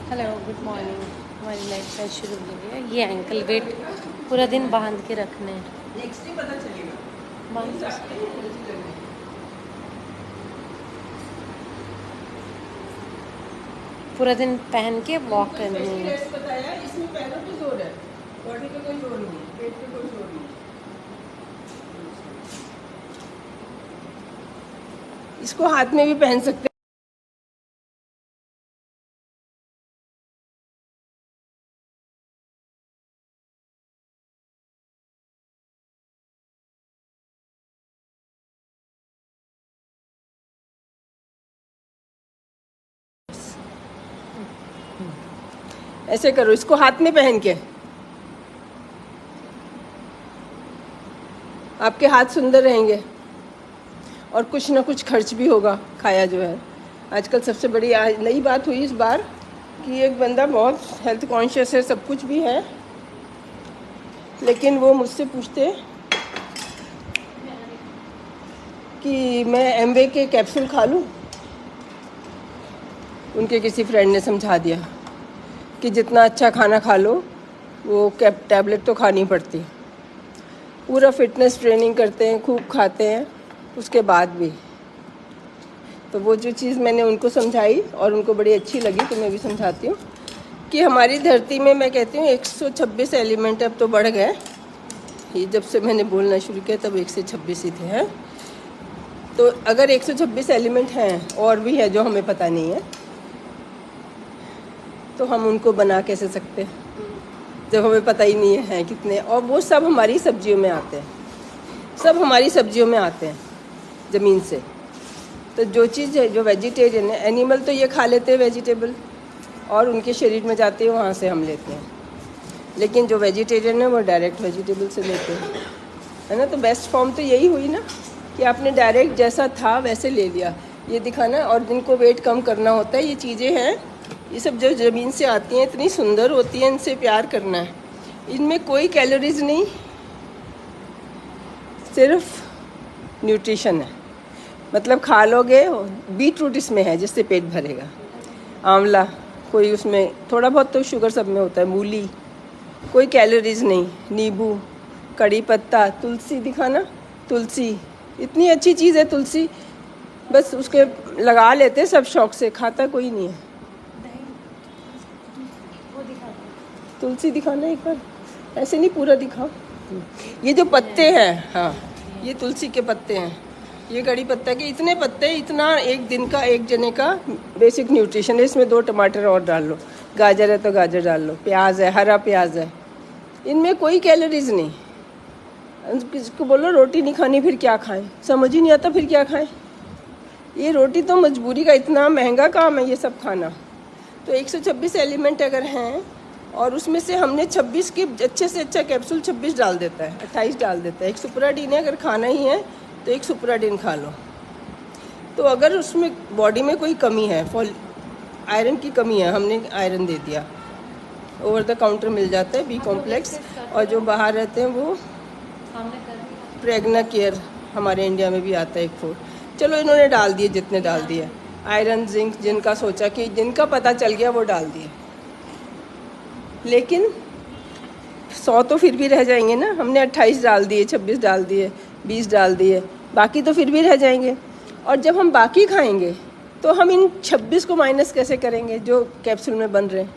Hello, good morning. हमारी life style शुरू हो गई है। ये एंकल वेट पूरा दिन बांध के रखने हैं। नेक्स्ट डे पता चलेगा। बांध के पूरा दिन पहन के वॉक करनी है। रेस्ट बताया, इसमें पैरों पे जोर है, बॉडी पे कोई जोर नहीं, पेट पे कोई जोर नहीं। इसको हाथ में भी पहन सकते हैं। ऐसे करो, इसको हाथ में पहन के। आपके हाथ सुंदर रहेंगे और कुछ ना कुछ खर्च भी होगा खाया जो है। आजकल सबसे बड़ी नई बात हुई इस बार कि एक बंदा बहुत हेल्थ कॉन्शियस है, सब कुछ भी है, लेकिन वो मुझसे पूछते कि मैं एमवे के कैप्सूल खा लूँ। उनके किसी फ्रेंड ने समझा दिया कि जितना अच्छा खाना खा लो वो टैबलेट तो खानी पड़ती। पूरा फिटनेस ट्रेनिंग करते हैं, खूब खाते हैं, उसके बाद भी। तो वो जो चीज़ मैंने उनको समझाई और उनको बड़ी अच्छी लगी, तो मैं भी समझाती हूँ कि हमारी धरती में, मैं कहती हूँ 126 एलिमेंट अब तो बढ़ गए। ये जब से मैंने बोलना शुरू किया तब 126 ही थे हैं। तो अगर 126 एलिमेंट हैं और भी है जो हमें पता नहीं है, तो हम उनको बना कैसे सकते हैं जब हमें पता ही नहीं है कितने। और वो सब हमारी सब्जियों में आते हैं, सब हमारी सब्जियों में आते हैं ज़मीन से। तो जो चीज़ है, जो वेजिटेरियन है, एनिमल तो ये खा लेते हैं वेजिटेबल और उनके शरीर में जाते हैं, वहाँ से हम लेते हैं। लेकिन जो वेजिटेरियन है वो डायरेक्ट वेजिटेबल से लेते हैं, है ना। तो बेस्ट फॉर्म तो यही हुई ना कि आपने डायरेक्ट जैसा था वैसे ले लिया। ये दिखाना। और जिनको वेट कम करना होता है, ये चीज़ें हैं, ये सब जो ज़मीन से आती हैं इतनी सुंदर होती हैं, इनसे प्यार करना है। इनमें कोई कैलोरीज नहीं, सिर्फ न्यूट्रिशन है। मतलब खा लोगे। बीट रूट इसमें है जिससे पेट भरेगा, आंवला, कोई उसमें थोड़ा बहुत तो शुगर सब में होता है, मूली, कोई कैलोरीज नहीं, नींबू, कड़ी पत्ता, तुलसी दिखाना। तुलसी इतनी अच्छी चीज़ है तुलसी, बस उसके लगा लेते सब शौक से, खाता कोई नहीं है। तुलसी दिखाना एक बार, ऐसे नहीं पूरा दिखाओ। ये जो पत्ते हैं, हाँ, ये तुलसी के पत्ते हैं, ये कड़ी पत्ता के इतने पत्ते, इतना एक दिन का एक जने का बेसिक न्यूट्रिशन है। इसमें 2 टमाटर और डाल लो, गाजर है तो गाजर डाल लो, प्याज है, हरा प्याज है, इनमें कोई कैलोरीज नहीं। किसको बोलो रोटी नहीं खानी, फिर क्या खाएं, समझ ही नहीं आता फिर क्या खाएं। ये रोटी तो मजबूरी का, इतना महंगा काम है ये सब खाना। तो 126 एलिमेंट अगर हैं और उसमें से हमने 26 के अच्छे से अच्छा कैप्सूल 26 डाल देता है, 28 डाल देता है। एक सुपराडीन है, अगर खाना ही है तो एक सुपराडीन खा लो। तो अगर उसमें बॉडी में कोई कमी है, आयरन की कमी है, हमने आयरन दे दिया, ओवर द काउंटर मिल जाता है बी कॉम्प्लेक्स। और जो बाहर रहते हैं वो प्रेगना केयर, हमारे इंडिया में भी आता है एक फूड। चलो इन्होंने डाल दिए जितने डाल दिए, आयरन जिंक जिनका सोचा कि जिनका पता चल गया वो डाल दिए, लेकिन 100 तो फिर भी रह जाएंगे ना। हमने 28 डाल दिए, 26 डाल दिए, 20 डाल दिए, बाकी तो फिर भी रह जाएंगे। और जब हम बाकी खाएंगे तो हम इन 26 को माइनस कैसे करेंगे जो कैप्सूल में बन रहे हैं।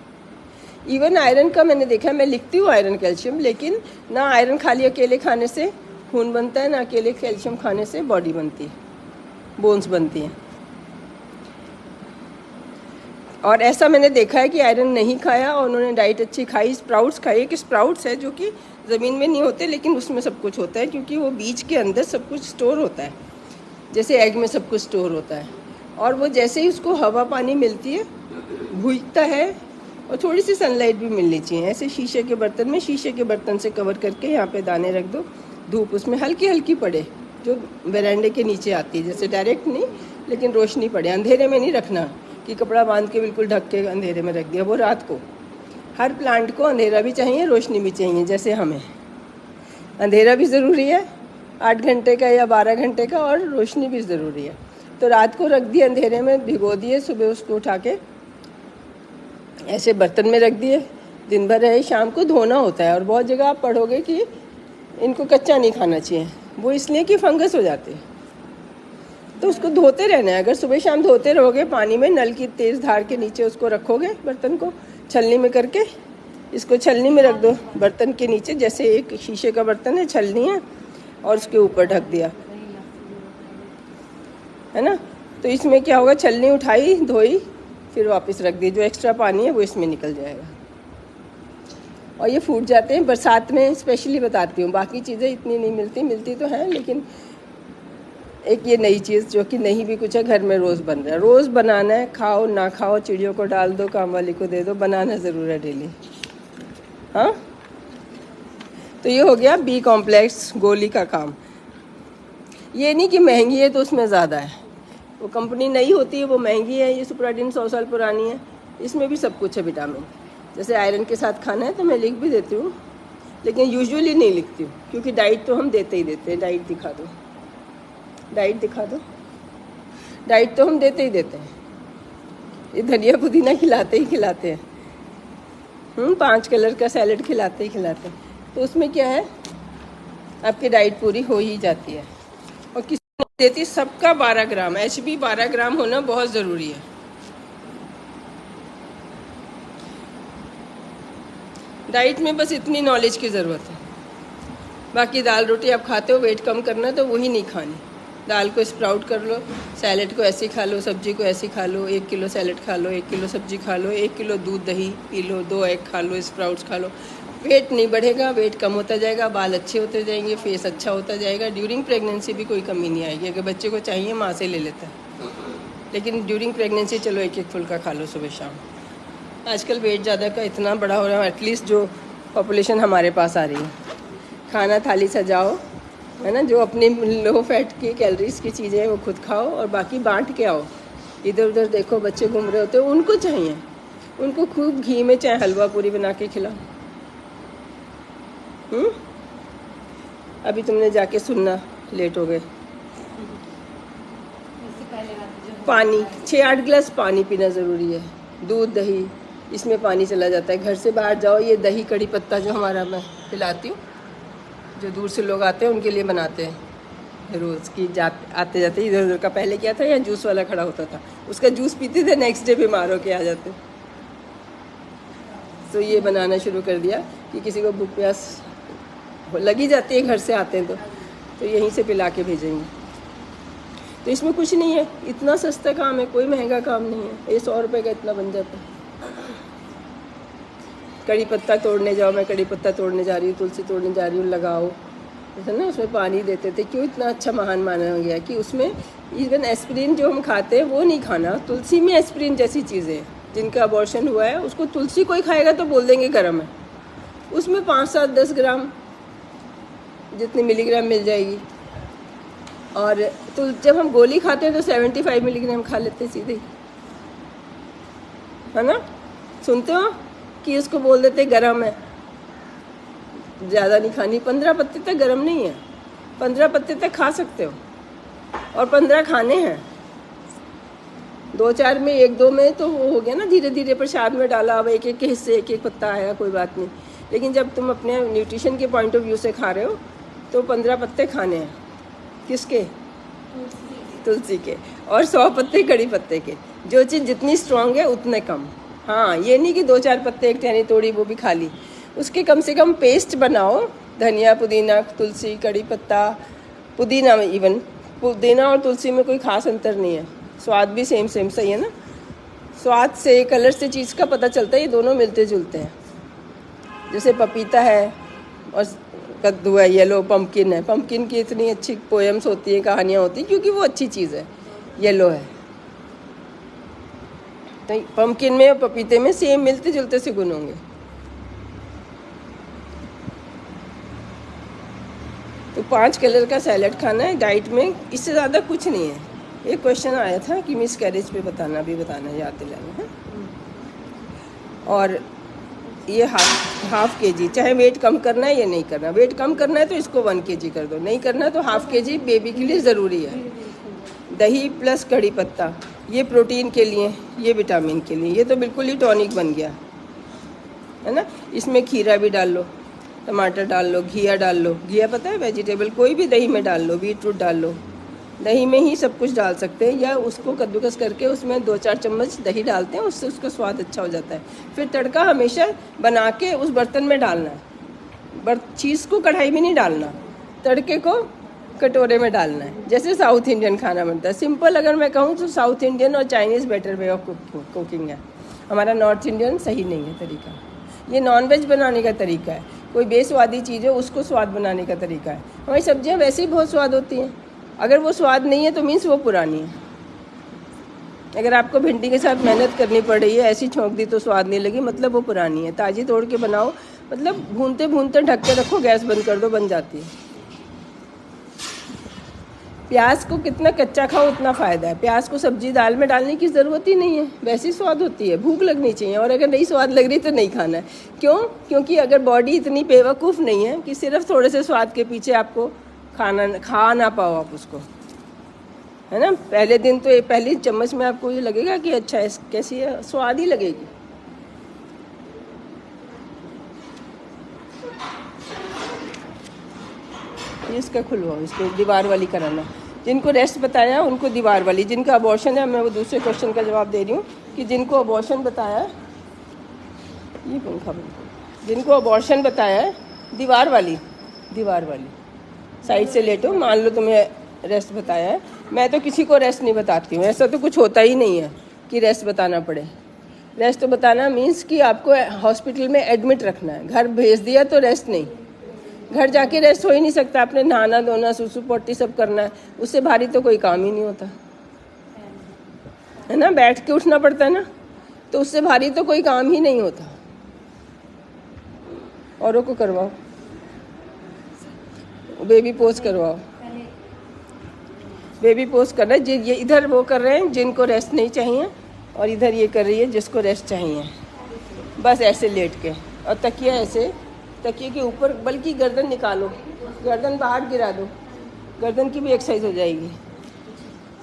इवन आयरन का मैंने देखा, मैं लिखती हूँ आयरन कैल्शियम, लेकिन ना आयरन खाली अकेले खाने से खून बनता है, ना अकेले कैल्शियम खाने से बॉडी बनती है, बोन्स बनती हैं। और ऐसा मैंने देखा है कि आयरन नहीं खाया और उन्होंने डाइट अच्छी खाई, स्प्राउट्स खाई। कि स्प्राउट्स है जो कि ज़मीन में नहीं होते, लेकिन उसमें सब कुछ होता है, क्योंकि वो बीज के अंदर सब कुछ स्टोर होता है, जैसे एग में सब कुछ स्टोर होता है। और वो जैसे ही उसको हवा पानी मिलती है, भूजता है, और थोड़ी सी सनलाइट भी मिलनी चाहिए। ऐसे शीशे के बर्तन में, शीशे के बर्तन से कवर करके यहाँ पे दाने रख दो, धूप उसमें हल्की हल्की पड़े, जो वेरांडे के नीचे आती है, जैसे डायरेक्ट नहीं, लेकिन रोशनी पड़े। अंधेरे में नहीं रखना कि कपड़ा बांध के बिल्कुल ढक के अंधेरे में रख दिया, वो रात को। हर प्लांट को अंधेरा भी चाहिए, रोशनी भी चाहिए। जैसे हमें अंधेरा भी ज़रूरी है 8 घंटे का या 12 घंटे का, और रोशनी भी ज़रूरी है। तो रात को रख दिए अंधेरे में, भिगो दिए, सुबह उसको उठा के ऐसे बर्तन में रख दिए, दिन भर रहे, शाम को धोना होता है। और बहुत जगह आप पढ़ोगे कि इनको कच्चा नहीं खाना चाहिए, वो इसलिए कि फंगस हो जाते हैं, तो उसको धोते रहना है। अगर सुबह शाम धोते रहोगे पानी में, नल की तेज़ धार के नीचे उसको रखोगे, बर्तन को छलनी में करके इसको छलनी में रख दो, बर्तन के नीचे, जैसे एक शीशे का बर्तन है, छलनी है और उसके ऊपर ढक दिया, है ना। तो इसमें क्या होगा, छलनी उठाई, धोई, फिर वापस रख दी, जो एक्स्ट्रा पानी है वो इसमें निकल जाएगा। और ये फूट जाते हैं बरसात में, स्पेशली बताती हूँ, बाकी चीज़ें इतनी नहीं मिलती तो हैं, लेकिन एक ये नई चीज़ जो कि नहीं भी कुछ है, घर में रोज़ बन रहा है, रोज़ बनाना है, खाओ ना खाओ, चिड़ियों को डाल दो, काम वाली को दे दो, बनाना ज़रूर है डेली। हाँ, तो ये हो गया बी कॉम्प्लेक्स गोली का काम। ये नहीं कि महंगी है तो उसमें ज़्यादा है, वो कंपनी नई होती है वो महंगी है, ये सुप्राडीन 100 साल पुरानी है, इसमें भी सब कुछ है विटामिन। जैसे आयरन के साथ खाना है तो मैं लिख भी देती हूँ, लेकिन यूजुअली नहीं लिखती हूँ, क्योंकि डाइट तो हम देते ही देते हैं। डाइट दिखा दो, डाइट दिखा दो, डाइट तो हम देते ही देते हैं। ये धनिया पुदीना खिलाते ही खिलाते हैं, 5 कलर का सैलेड खिलाते ही खिलाते हैं, तो उसमें क्या है, आपकी डाइट पूरी हो ही जाती है। और किसी ने देती सबका 12 ग्राम, HB 12 ग्राम होना बहुत ज़रूरी है। डाइट में बस इतनी नॉलेज की ज़रूरत है। बाकी दाल रोटी आप खाते हो, वेट कम करना है तो वही नहीं खानी। दाल को स्प्राउट कर लो, सैलेड को ऐसे खा लो, सब्जी को ऐसे खा लो, 1 किलो सैलेड खा लो, 1 किलो सब्जी खा लो, 1 किलो दूध दही पी लो, 2 एग खा लो, स्प्राउट्स खा लो। वेट नहीं बढ़ेगा, वेट कम होता जाएगा, बाल अच्छे होते जाएंगे, फेस अच्छा होता जाएगा। ड्यूरिंग प्रेगनेंसी भी कोई कमी नहीं आएगी। अगर बच्चे को चाहिए माँ से ले लेता है, लेकिन ड्यूरिंग प्रेगनेंसी चलो 1-1 फुल्का खा लो सुबह शाम। आजकल वेट ज़्यादा का इतना बड़ा हो रहा है, एटलीस्ट जो पॉपुलेशन हमारे पास आ रही है। खाना थाली सजाओ, है ना, जो अपने लो फैट की कैलोरीज की चीज़ें हैं वो खुद खाओ और बाकी बांट के आओ। इधर उधर देखो बच्चे घूम रहे होते हैं, उनको चाहिए, उनको खूब घी में चाहे हलवा पूरी बना के खिलाओ। अभी तुमने जाके सुनना, लेट हो गए। पानी 6-8 गिलास पानी पीना ज़रूरी है। दूध दही इसमें पानी चला जाता है। घर से बाहर जाओ, ये दही कड़ी पत्ता जो हमारा मैं पिलाती हूँ, जो दूर से लोग आते हैं उनके लिए बनाते हैं रोज़ की, आते जाते इधर उधर का। पहले क्या था, यहाँ जूस वाला खड़ा होता था, उसका जूस पीते थे, नेक्स्ट डे बीमार होके आ जाते। तो ये बनाना शुरू कर दिया कि किसी को भूख प्यास लगी जाती है, घर से आते हैं तो यहीं से पिला के भेजेंगे। तो इसमें कुछ नहीं है, इतना सस्ता काम है, कोई महंगा काम नहीं है। ये 100 रुपये का इतना बन जाता है। कड़ी पत्ता तोड़ने जाओ, मैं कड़ी पत्ता तोड़ने जा रही हूँ, तुलसी तोड़ने जा रही हूँ, लगाओ, जैसे ना उसमें पानी देते थे। क्यों इतना अच्छा महान माना गया कि उसमें इवन एस्पिरिन जो हम खाते हैं वो नहीं खाना। तुलसी में एस्पिरिन जैसी चीज़ें हैं। जिनका अबॉर्शन हुआ है उसको तुलसी कोई खाएगा तो बोल देंगे गर्म है, उसमें 5-7-10 ग्राम जितनी मिलीग्राम मिल जाएगी। और तो जब हम गोली खाते हैं तो 75 मिलीग्राम खा लेते हैं सीधे, है ना। सुनते हो कि उसको बोल देते गरम है, ज़्यादा नहीं खानी। 15 पत्ते तक गरम नहीं है, 15 पत्ते तक खा सकते हो और 15 खाने हैं। 2-4 में 1-2 में तो वो हो गया ना, धीरे धीरे प्रसाद में डाला, अब एक एक के हिस्से 1-1 पत्ता आया, कोई बात नहीं। लेकिन जब तुम अपने न्यूट्रिशन के पॉइंट ऑफ व्यू से खा रहे हो तो 15 पत्ते खाने हैं। किसके? तुलसी के। और 100 पत्ते कड़ी पत्ते के। जो चीज़ जितनी स्ट्रांग है उतने कम। हाँ, ये नहीं कि 2-4 पत्ते एक टहनी तोड़ी वो भी खा ली, उसके कम से कम पेस्ट बनाओ। धनिया पुदीना तुलसी कड़ी पत्ता, पुदीना में इवन पुदीना और तुलसी में कोई खास अंतर नहीं है, स्वाद भी सेम सही है ना। स्वाद से, कलर से चीज़ का पता चलता है, ये दोनों मिलते जुलते हैं। जैसे पपीता है और कद्दू है, येलो पम्पकिन है। पम्पकिन की इतनी अच्छी पोएम्स होती हैं, कहानियाँ होती हैं, क्योंकि वो अच्छी चीज़ है, येलो है। तो पम्पकिन में और पपीते में सेम मिलते जुलते से गुण होंगे। तो 5 कलर का सैलेड खाना है डाइट में, इससे ज़्यादा कुछ नहीं है। एक क्वेश्चन आया था कि मिस कैरेज पे बताना याद दिलाना है। और ये हाफ केजी, चाहे वेट कम करना है या नहीं करना। वेट कम करना है तो इसको 1 केजी कर दो, नहीं करना है तो हाफ केजी बेबी के लिए ज़रूरी है। दही प्लस कड़ी पत्ता ये प्रोटीन के लिए, ये विटामिन के लिए, ये तो बिल्कुल ही टॉनिक बन गया है ना। इसमें खीरा भी डाल लो, टमाटर डाल लो, घिया डाल लो, घिया पता है वेजिटेबल, कोई भी दही में डाल लो, बीटरूट डाल लो, दही में ही सब कुछ डाल सकते हैं, या उसको कद्दूकस करके उसमें 2-4 चम्मच दही डालते हैं, उससे उसका स्वाद अच्छा हो जाता है। फिर तड़का हमेशा बना के उस बर्तन में डालना है, चीज़ को कढ़ाई में नहीं डालना, तड़के को कटोरे में डालना है, जैसे साउथ इंडियन खाना बनता है। सिंपल अगर मैं कहूँ तो साउथ इंडियन और Chinese better way of cooking है, हमारा नॉर्थ इंडियन सही नहीं है तरीका। ये नॉनवेज बनाने का तरीका है, कोई बेस्वादी चीज़ है उसको स्वाद बनाने का तरीका है। हमारी सब्जियां वैसे ही बहुत स्वाद होती हैं, अगर वो स्वाद नहीं है तो मीन्स वो पुरानी है। अगर आपको भिंडी के साथ मेहनत करनी पड़ रही है, ऐसी छोंक दी तो स्वाद नहीं लगी, मतलब वो पुरानी है। ताज़ी तोड़ के बनाओ, मतलब भूनते भूनते ढक के रखो, गैस बंद कर दो, बन जाती है। प्याज को कितना कच्चा खाओ उतना फ़ायदा है। प्याज को सब्जी दाल में डालने की ज़रूरत ही नहीं है, वैसी स्वाद होती है, भूख लगनी चाहिए। और अगर नहीं स्वाद लग रही तो नहीं खाना है। क्यों? क्योंकि अगर बॉडी इतनी बेवकूफ़ नहीं है कि सिर्फ थोड़े से स्वाद के पीछे आपको खा ना पाओ आप उसको, है ना। पहले दिन तो पहली चम्मच में आपको ये लगेगा कि अच्छा कैसी है, स्वाद ही लगेगी। इसका खुलवाओ, इसको दीवार वाली कराना। जिनको रेस्ट बताया उनको दीवार वाली, जिनका अबॉर्शन है, मैं वो दूसरे क्वेश्चन का जवाब दे रही हूँ कि जिनको अबॉर्शन बताया, ये पंखा बंद, जिनको अबॉर्शन बताया है दीवार वाली साइड से लेटो। मान लो तुम्हें रेस्ट बताया है, मैं तो किसी को रेस्ट नहीं बताती हूँ, ऐसा तो कुछ होता ही नहीं है कि रेस्ट बताना पड़े। रेस्ट तो बताना मीन्स कि आपको हॉस्पिटल में एडमिट रखना है, घर भेज दिया तो रेस्ट नहीं। घर जाके रेस्ट हो ही नहीं सकता, आपने नहाना धोना सुसु पोटी सब करना है, उससे भारी तो कोई काम ही नहीं होता है ना। बैठ के उठना पड़ता है ना, तो उससे भारी तो कोई काम ही नहीं होता। औरों को करवाओ, बेबी पोज करवाओ, बेबी पोज कर रहे हैं। ये इधर वो कर रहे हैं जिनको रेस्ट नहीं चाहिए, और इधर ये कर रही है जिसको रेस्ट चाहिए। बस ऐसे लेट के, और तकिया ऐसे, तकिए के ऊपर, बल्कि गर्दन निकालो, गर्दन बाहर गिरा दो, गर्दन की भी एक्सरसाइज हो जाएगी।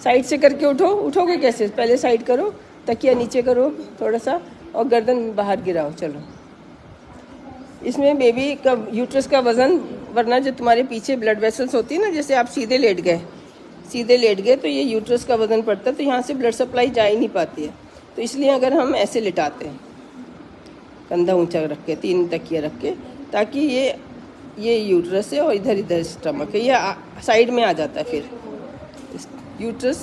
साइड से करके उठोगे कैसे? पहले साइड करो, तकिया नीचे करो थोड़ा सा, और गर्दन बाहर गिराओ। चलो, इसमें बेबी का यूट्रस का वज़न, वरना जो तुम्हारे पीछे ब्लड वेसल्स होती है ना, जैसे आप सीधे लेट गए तो ये यूट्रस का वज़न पड़ता है, तो यहाँ से ब्लड सप्लाई जा ही नहीं पाती है। तो इसलिए अगर हम ऐसे लिटाते हैं, कंधा ऊंचा रख के, 3 तकिया रख के, ताकि ये यूट्रस है और इधर स्टमक है, ये साइड में आ जाता है। फिर यूट्रस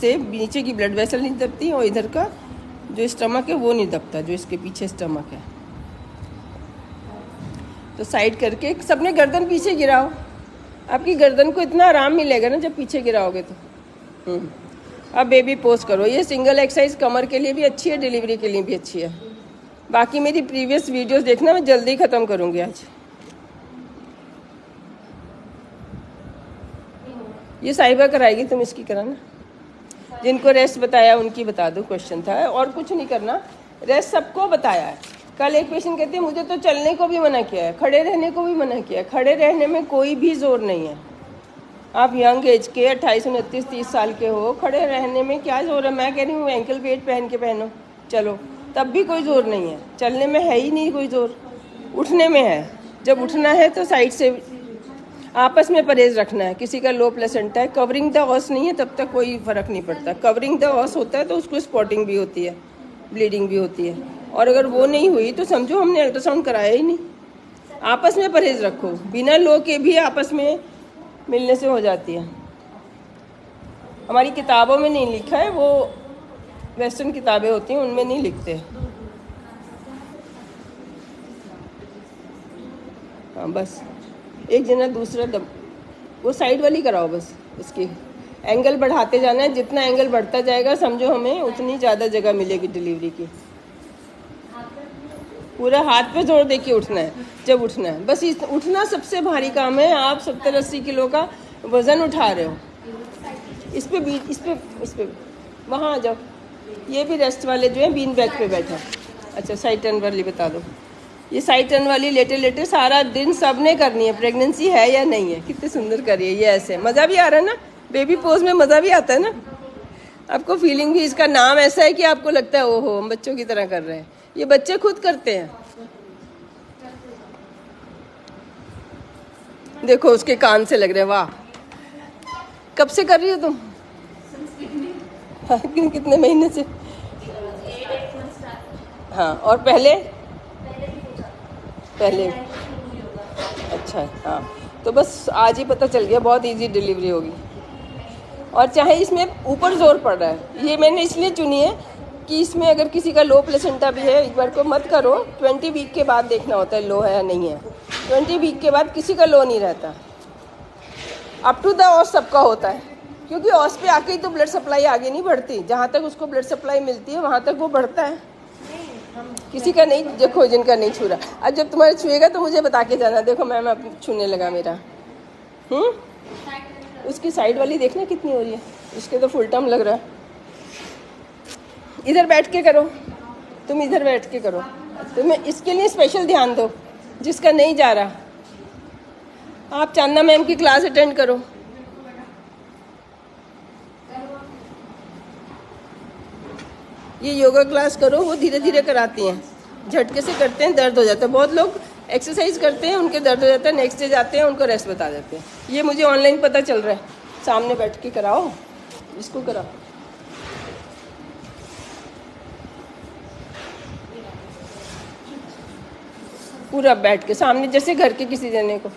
से नीचे की ब्लड वेसल नहीं दबती, और इधर का जो स्टमक है वो नहीं दबता, जो इसके पीछे स्टमक है। तो साइड करके सबने गर्दन पीछे गिराओ, आपकी गर्दन को इतना आराम मिलेगा ना जब पीछे गिराओगे तो। अब बेबी पोज करो। ये सिंगल एक्सरसाइज कमर के लिए भी अच्छी है, डिलीवरी के लिए भी अच्छी है। बाकी मेरी प्रीवियस वीडियोस देखना, मैं जल्दी ख़त्म करूँगी आज। ये साहिबा कराएगी, तुम इसकी कराना। जिनको रेस्ट बताया उनकी बता दो, क्वेश्चन था, और कुछ नहीं करना। रेस्ट सबको बताया है। कल एक पेशेंट कहते हैं मुझे तो चलने को भी मना किया है, खड़े रहने को भी मना किया है। खड़े रहने में कोई भी जोर नहीं है। आप यंग एज के 28, 29, 30 साल के हो, खड़े रहने में क्या जोर है? मैं कह रही हूँ एंकल वेट पहन के पहनो, चलो, तब भी कोई जोर नहीं है। चलने में है ही नहीं कोई जोर, उठने में है। जब उठना है तो साइड से, आपस में परहेज रखना है। किसी का लो प्लेसेंटा है, कवरिंग द ऑस नहीं है, तब तक कोई फ़र्क नहीं पड़ता। कवरिंग द ऑस होता है तो उसको स्पॉटिंग भी होती है, ब्लीडिंग भी होती है। और अगर वो नहीं हुई तो समझो हमने अल्ट्रासाउंड कराया ही नहीं। आपस में परहेज रखो, बिना लो के भी आपस में मिलने से हो जाती है। हमारी किताबों में नहीं लिखा है, वो वेस्टर्न किताबें होती हैं उनमें नहीं लिखते। हाँ, बस एक जना दूसरा वो साइड वाली कराओ। बस इसकी एंगल बढ़ाते जाना है, जितना एंगल बढ़ता जाएगा समझो हमें उतनी ज़्यादा जगह मिलेगी डिलीवरी की। पूरा हाथ पे जोर दे के उठना है जब उठना है। बस उठना सबसे भारी काम है। आप 70-80 किलो का वज़न उठा रहे हो, इस पे वहाँ आ जाओ। ये भी रेस्ट वाले जो है बीन बैग पे बैठा। अच्छा, साइड टर्न वाली बता दो। ये साइड टर्न वाली लेटे लेटे सारा दिन सबने करनी है, प्रेगनेंसी है या नहीं है। कितने सुंदर करिए, ये ऐसे मज़ा भी आ रहा है ना, बेबी पोज में मज़ा भी आता है ना। आपको फीलिंग भी, इसका नाम ऐसा है कि आपको लगता है ओहो हम बच्चों की तरह कर रहे हैं। ये बच्चे खुद करते हैं। देखो उसके कान से लग रहे हैं, वाह। कब से कर रही हो तुम? हाँ, कितने महीने से? हाँ, और पहले अच्छा, हाँ। तो बस आज ही पता चल गया, बहुत इजी डिलीवरी होगी। और चाहे इसमें ऊपर जोर पड़ रहा है, ये मैंने इसलिए चुनी है कि इसमें अगर किसी का लो प्लेसेंटा भी है, एक बार को मत करो, 20 वीक के बाद देखना होता है लो है या नहीं है। 20 वीक के बाद किसी का लो नहीं रहता। अप टू द ऑस सबका होता है, क्योंकि ऑस पे आके ही तो ब्लड सप्लाई आगे नहीं बढ़ती। जहाँ तक उसको ब्लड सप्लाई मिलती है वहाँ तक वो बढ़ता है। किसी का नहीं, देखो जिनका नहीं छू रहा, अब जब तुम्हारे छुएगा तो मुझे बता के जाना। देखो मैम अब छूने लगा मेरा। उसकी साइड वाली देखना कितनी हो रही है, इसके तो फुल टर्म लग रहा है। इधर बैठ के करो, तुम इधर बैठ के करो। तुम्हें इसके लिए स्पेशल ध्यान दो, जिसका नहीं जा रहा। आप चांदना मैम की क्लास अटेंड करो। ये योगा क्लास करो, वो धीरे धीरे कराती हैं, झटके से करते हैं दर्द हो जाता है। बहुत लोग एक्सरसाइज करते हैं, उनके दर्द हो जाता है, नेक्स्ट डे जाते हैं उनको रेस्ट बता देते हैं। ये मुझे ऑनलाइन पता चल रहा है। सामने बैठ के कराओ, इसको कराओ। पूरा बैठ के सामने, जैसे घर के किसी जने को।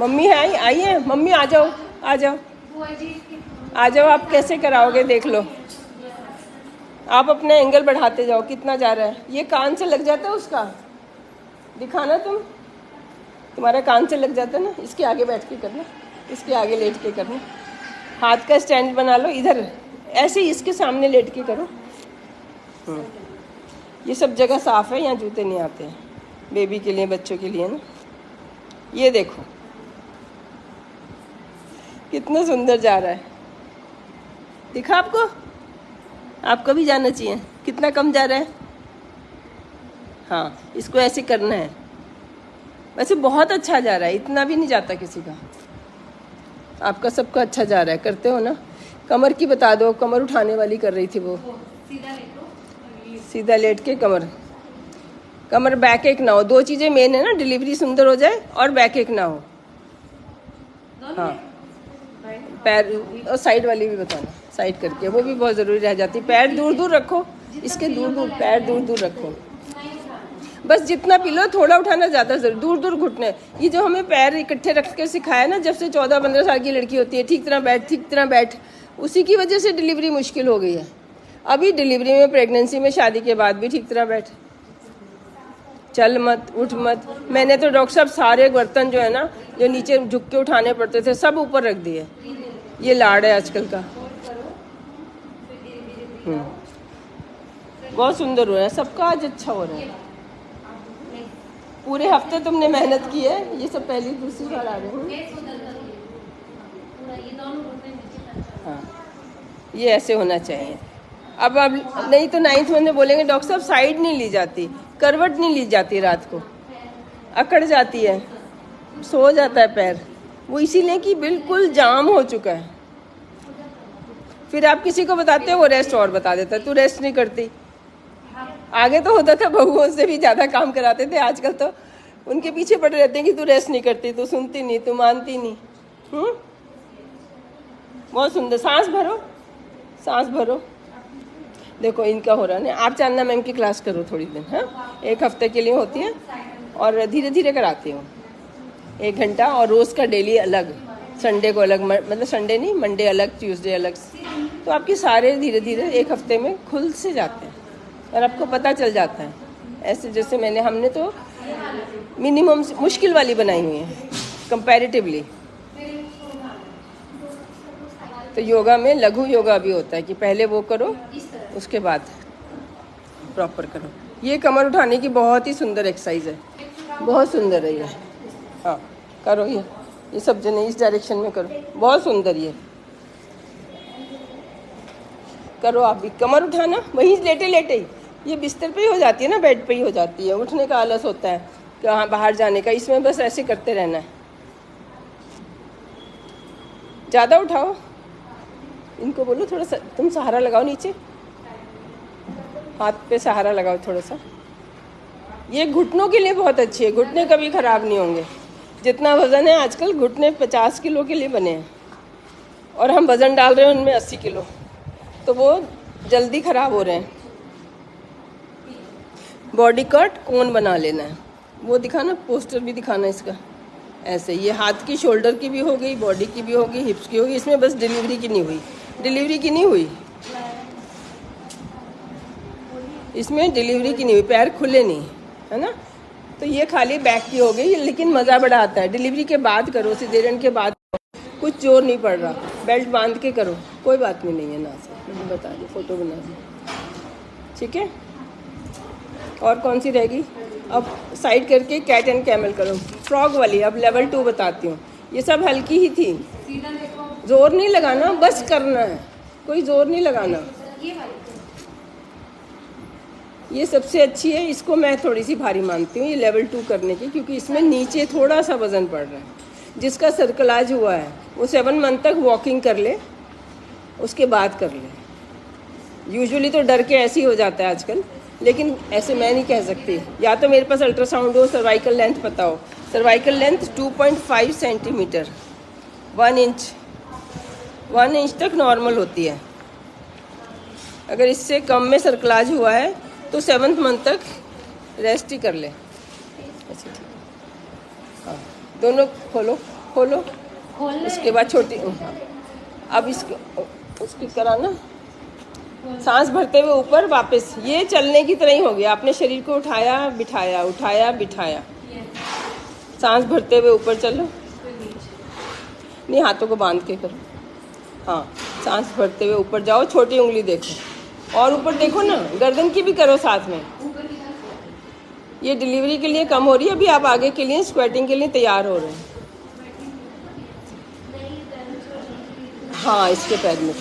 मम्मी है, आई है मम्मी, आ जाओ आ जाओ आ जाओ। आप कैसे कराओगे देख लो। आप अपने एंगल बढ़ाते जाओ, कितना जा रहा है। ये कान से लग जाता है उसका, दिखाना तुम, तुम्हारा कान से लग जाता है ना। इसके आगे बैठ के करना, इसके आगे लेट के करना। हाथ का स्टैंड बना लो इधर, ऐसे ही इसके सामने लेट के करो। ये सब जगह साफ है, यहाँ जूते नहीं आते हैं। बेबी के लिए, बच्चों के लिए ना। ये देखो कितना सुंदर जा रहा है, दिखा आपको? आपको भी जाना चाहिए। कितना कम जा रहा है। हाँ, इसको ऐसे करना है। वैसे बहुत अच्छा जा रहा है, इतना भी नहीं जाता किसी का। आपका सबका अच्छा जा रहा है, करते हो ना। कमर की बता दो, कमर उठाने वाली कर रही थी वो। सीधा लेट के कमर बैक एक ना हो। दो चीज़ें मेन है ना, डिलीवरी सुंदर हो जाए और बैक एक ना हो। हाँ, पैर और साइड वाली भी बताना, साइड करके, वो भी बहुत ज़रूरी रह जाती है। पैर दूर दूर रखो, इसके दूर दूर, पैर दूर दूर रखो। बस जितना पिलो, थोड़ा उठाना ज़्यादा जरूरी, दूर दूर घुटने। ये जो हमें पैर इकट्ठे रख के सिखाया ना, जब से 14-15 साल की लड़की होती है, ठीक तरह बैठ, ठीक तरह बैठ, उसी की वजह से डिलीवरी मुश्किल हो गई है। अभी डिलीवरी में, प्रेगनेंसी में, शादी के बाद भी ठीक तरह बैठ, चल मत, उठ मत। मैंने तो डॉक्टर साहब सारे बर्तन जो है ना, जो नीचे झुक के उठाने पड़ते थे, सब ऊपर रख दिए। ये लाड़ है आजकल का। बहुत सुंदर हो रहा है, सबका आज अच्छा हो रहा है। पूरे हफ्ते तुमने मेहनत की है, ये सब पहली दूसरी बार आ रहे हैं। हाँ, ये ऐसे होना चाहिए। अब नहीं तो 9th में बोलेंगे डॉक्टर साहब साइड नहीं ली जाती, करवट नहीं ली जाती, रात को अकड़ जाती है, सो जाता है पैर। वो इसीलिए कि बिल्कुल जाम हो चुका है। फिर आप किसी को बताते हो, वो रेस्ट और बता देता है, तू रेस्ट नहीं करती। आगे तो होता था बहुओं से भी ज़्यादा काम कराते थे, आजकल तो उनके पीछे पड़े रहते हैं कि तू रेस्ट नहीं करती, तू सुनती नहीं, तू मानती नहीं। बहुत सुंदर। सांस भरो, सांस भरो। देखो इनका हो रहा है ना। आप चांदना मैम की क्लास करो थोड़ी दिन, हाँ, 1 हफ्ते के लिए होती है और धीरे धीरे कराती हूँ, 1 घंटा। और रोज़ का डेली अलग, संडे को अलग, मतलब संडे नहीं, मंडे अलग, ट्यूसडे अलग। तो आपके सारे धीरे धीरे 1 हफ्ते में खुल से जाते हैं और आपको पता चल जाता है। ऐसे जैसे हमने तो मिनिमम मुश्किल वाली बनाई हुई है कंपैरेटिवली। तो योगा में लघु योगा भी होता है कि पहले वो करो, उसके बाद प्रॉपर करो। ये कमर उठाने की बहुत ही सुंदर एक्सरसाइज है, बहुत सुंदर है ये। हाँ करो, ये सब जने इस डायरेक्शन में करो, बहुत सुंदर ये करो। आप भी कमर उठाना, वहीं लेटे लेटे ही। ये बिस्तर पे ही हो जाती है ना, बेड पे ही हो जाती है। उठने का आलस होता है कहाँ बाहर जाने का, इसमें बस ऐसे करते रहना है। ज़्यादा उठाओ, इनको बोलो थोड़ा सा तुम सहारा लगाओ नीचे, हाथ पे सहारा लगाओ थोड़ा सा। ये घुटनों के लिए बहुत अच्छी है, घुटने कभी ख़राब नहीं होंगे। जितना वज़न है आजकल घुटने 50 किलो के लिए बने हैं और हम वज़न डाल रहे हैं उनमें 80 किलो, तो वो जल्दी ख़राब हो रहे हैं। बॉडी कट कोन बना लेना है, वो दिखाना, पोस्टर भी दिखाना इसका। ऐसे ये हाथ की, शोल्डर की भी हो गई, बॉडी की भी होगी, हिप्स की होगी। इसमें बस डिलीवरी की नहीं हुई, डिलीवरी की नहीं हुई, इसमें डिलीवरी की नहीं हुई, पैर खुले नहीं, है ना। तो ये खाली बैक की हो गई, लेकिन मज़ा बड़ा आता है। डिलीवरी के बाद करो, सिजेरियन के बाद कुछ जोर नहीं पड़ रहा, बेल्ट बांध के करो, कोई बात नहीं है ना से। मुझे बता दो, फोटो बना दो, ठीक है। और कौन सी रहेगी? अब साइड करके कैट एंड कैमल करो, फ्रॉग वाली। अब लेवल 2 बताती हूँ। ये सब हल्की ही थी, जोर नहीं लगाना, बस करना है, कोई जोर नहीं लगाना। ये सबसे अच्छी है, इसको मैं थोड़ी सी भारी मानती हूँ ये लेवल 2 करने की, क्योंकि इसमें नीचे थोड़ा सा वजन पड़ रहा है। जिसका सर्कलाज हुआ है वो 7 मंथ तक वॉकिंग कर ले, उसके बाद कर ले। यूजुअली तो डर के ऐसे ही हो जाता है आजकल, लेकिन ऐसे मैं नहीं कह सकती। या तो मेरे पास अल्ट्रासाउंड हो, सर्वाइकल लेंथ पता हो। सर्वाइकल लेंथ 2.5 सेंटीमीटर, 1 इंच तक नॉर्मल होती है। अगर इससे कम में सर्कलाज हुआ है तो 7th मंथ तक रेस्ट ही कर ले। ऐसे ठीक, हाँ, दोनों खोलो खोलो, उसके बाद छोटी। अब इसको उसकी कराना, सांस भरते हुए ऊपर वापस। ये चलने की तरह ही हो गया, आपने शरीर को उठाया बिठाया, उठाया बिठाया। सांस भरते हुए ऊपर चलो, नहीं हाथों को बांध के करो। हाँ, सांस भरते हुए ऊपर जाओ, छोटी उंगली देखो और ऊपर देखो ना, गर्दन की भी करो साथ में। ये डिलीवरी के लिए कम हो रही है, अभी आप आगे के लिए स्क्वेटिंग के लिए तैयार हो रहे हैं। हाँ, इसके पैर में।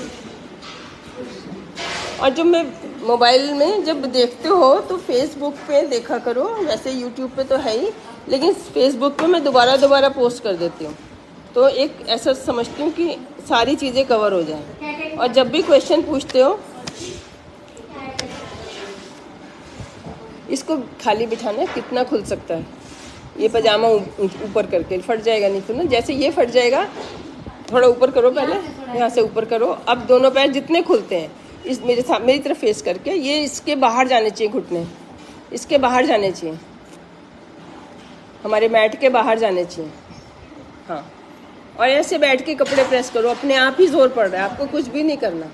और जब मैं मोबाइल में जब देखते हो तो फेसबुक पे देखा करो, वैसे यूट्यूब पे तो है ही, लेकिन फेसबुक पे मैं दोबारा पोस्ट कर देती हूँ। तो एक ऐसा समझती हूँ कि सारी चीज़ें कवर हो जाएं। और जब भी क्वेश्चन पूछते हो, इसको खाली बिठाना, कितना खुल सकता है। ये पजामा ऊपर करके फट जाएगा नहीं तो ना, जैसे ये फट जाएगा, थोड़ा ऊपर करो पहले, यहाँ से ऊपर करो। अब दोनों पैर जितने खुलते हैं, इस मेरी तरफ फेस करके, ये इसके बाहर जाने चाहिए, घुटने इसके बाहर जाने चाहिए, हमारे मैट के बाहर जाने चाहिए। हाँ, और ऐसे बैठ के कपड़े प्रेस करो, अपने आप ही जोर पड़ रहा है, आपको कुछ भी नहीं करना।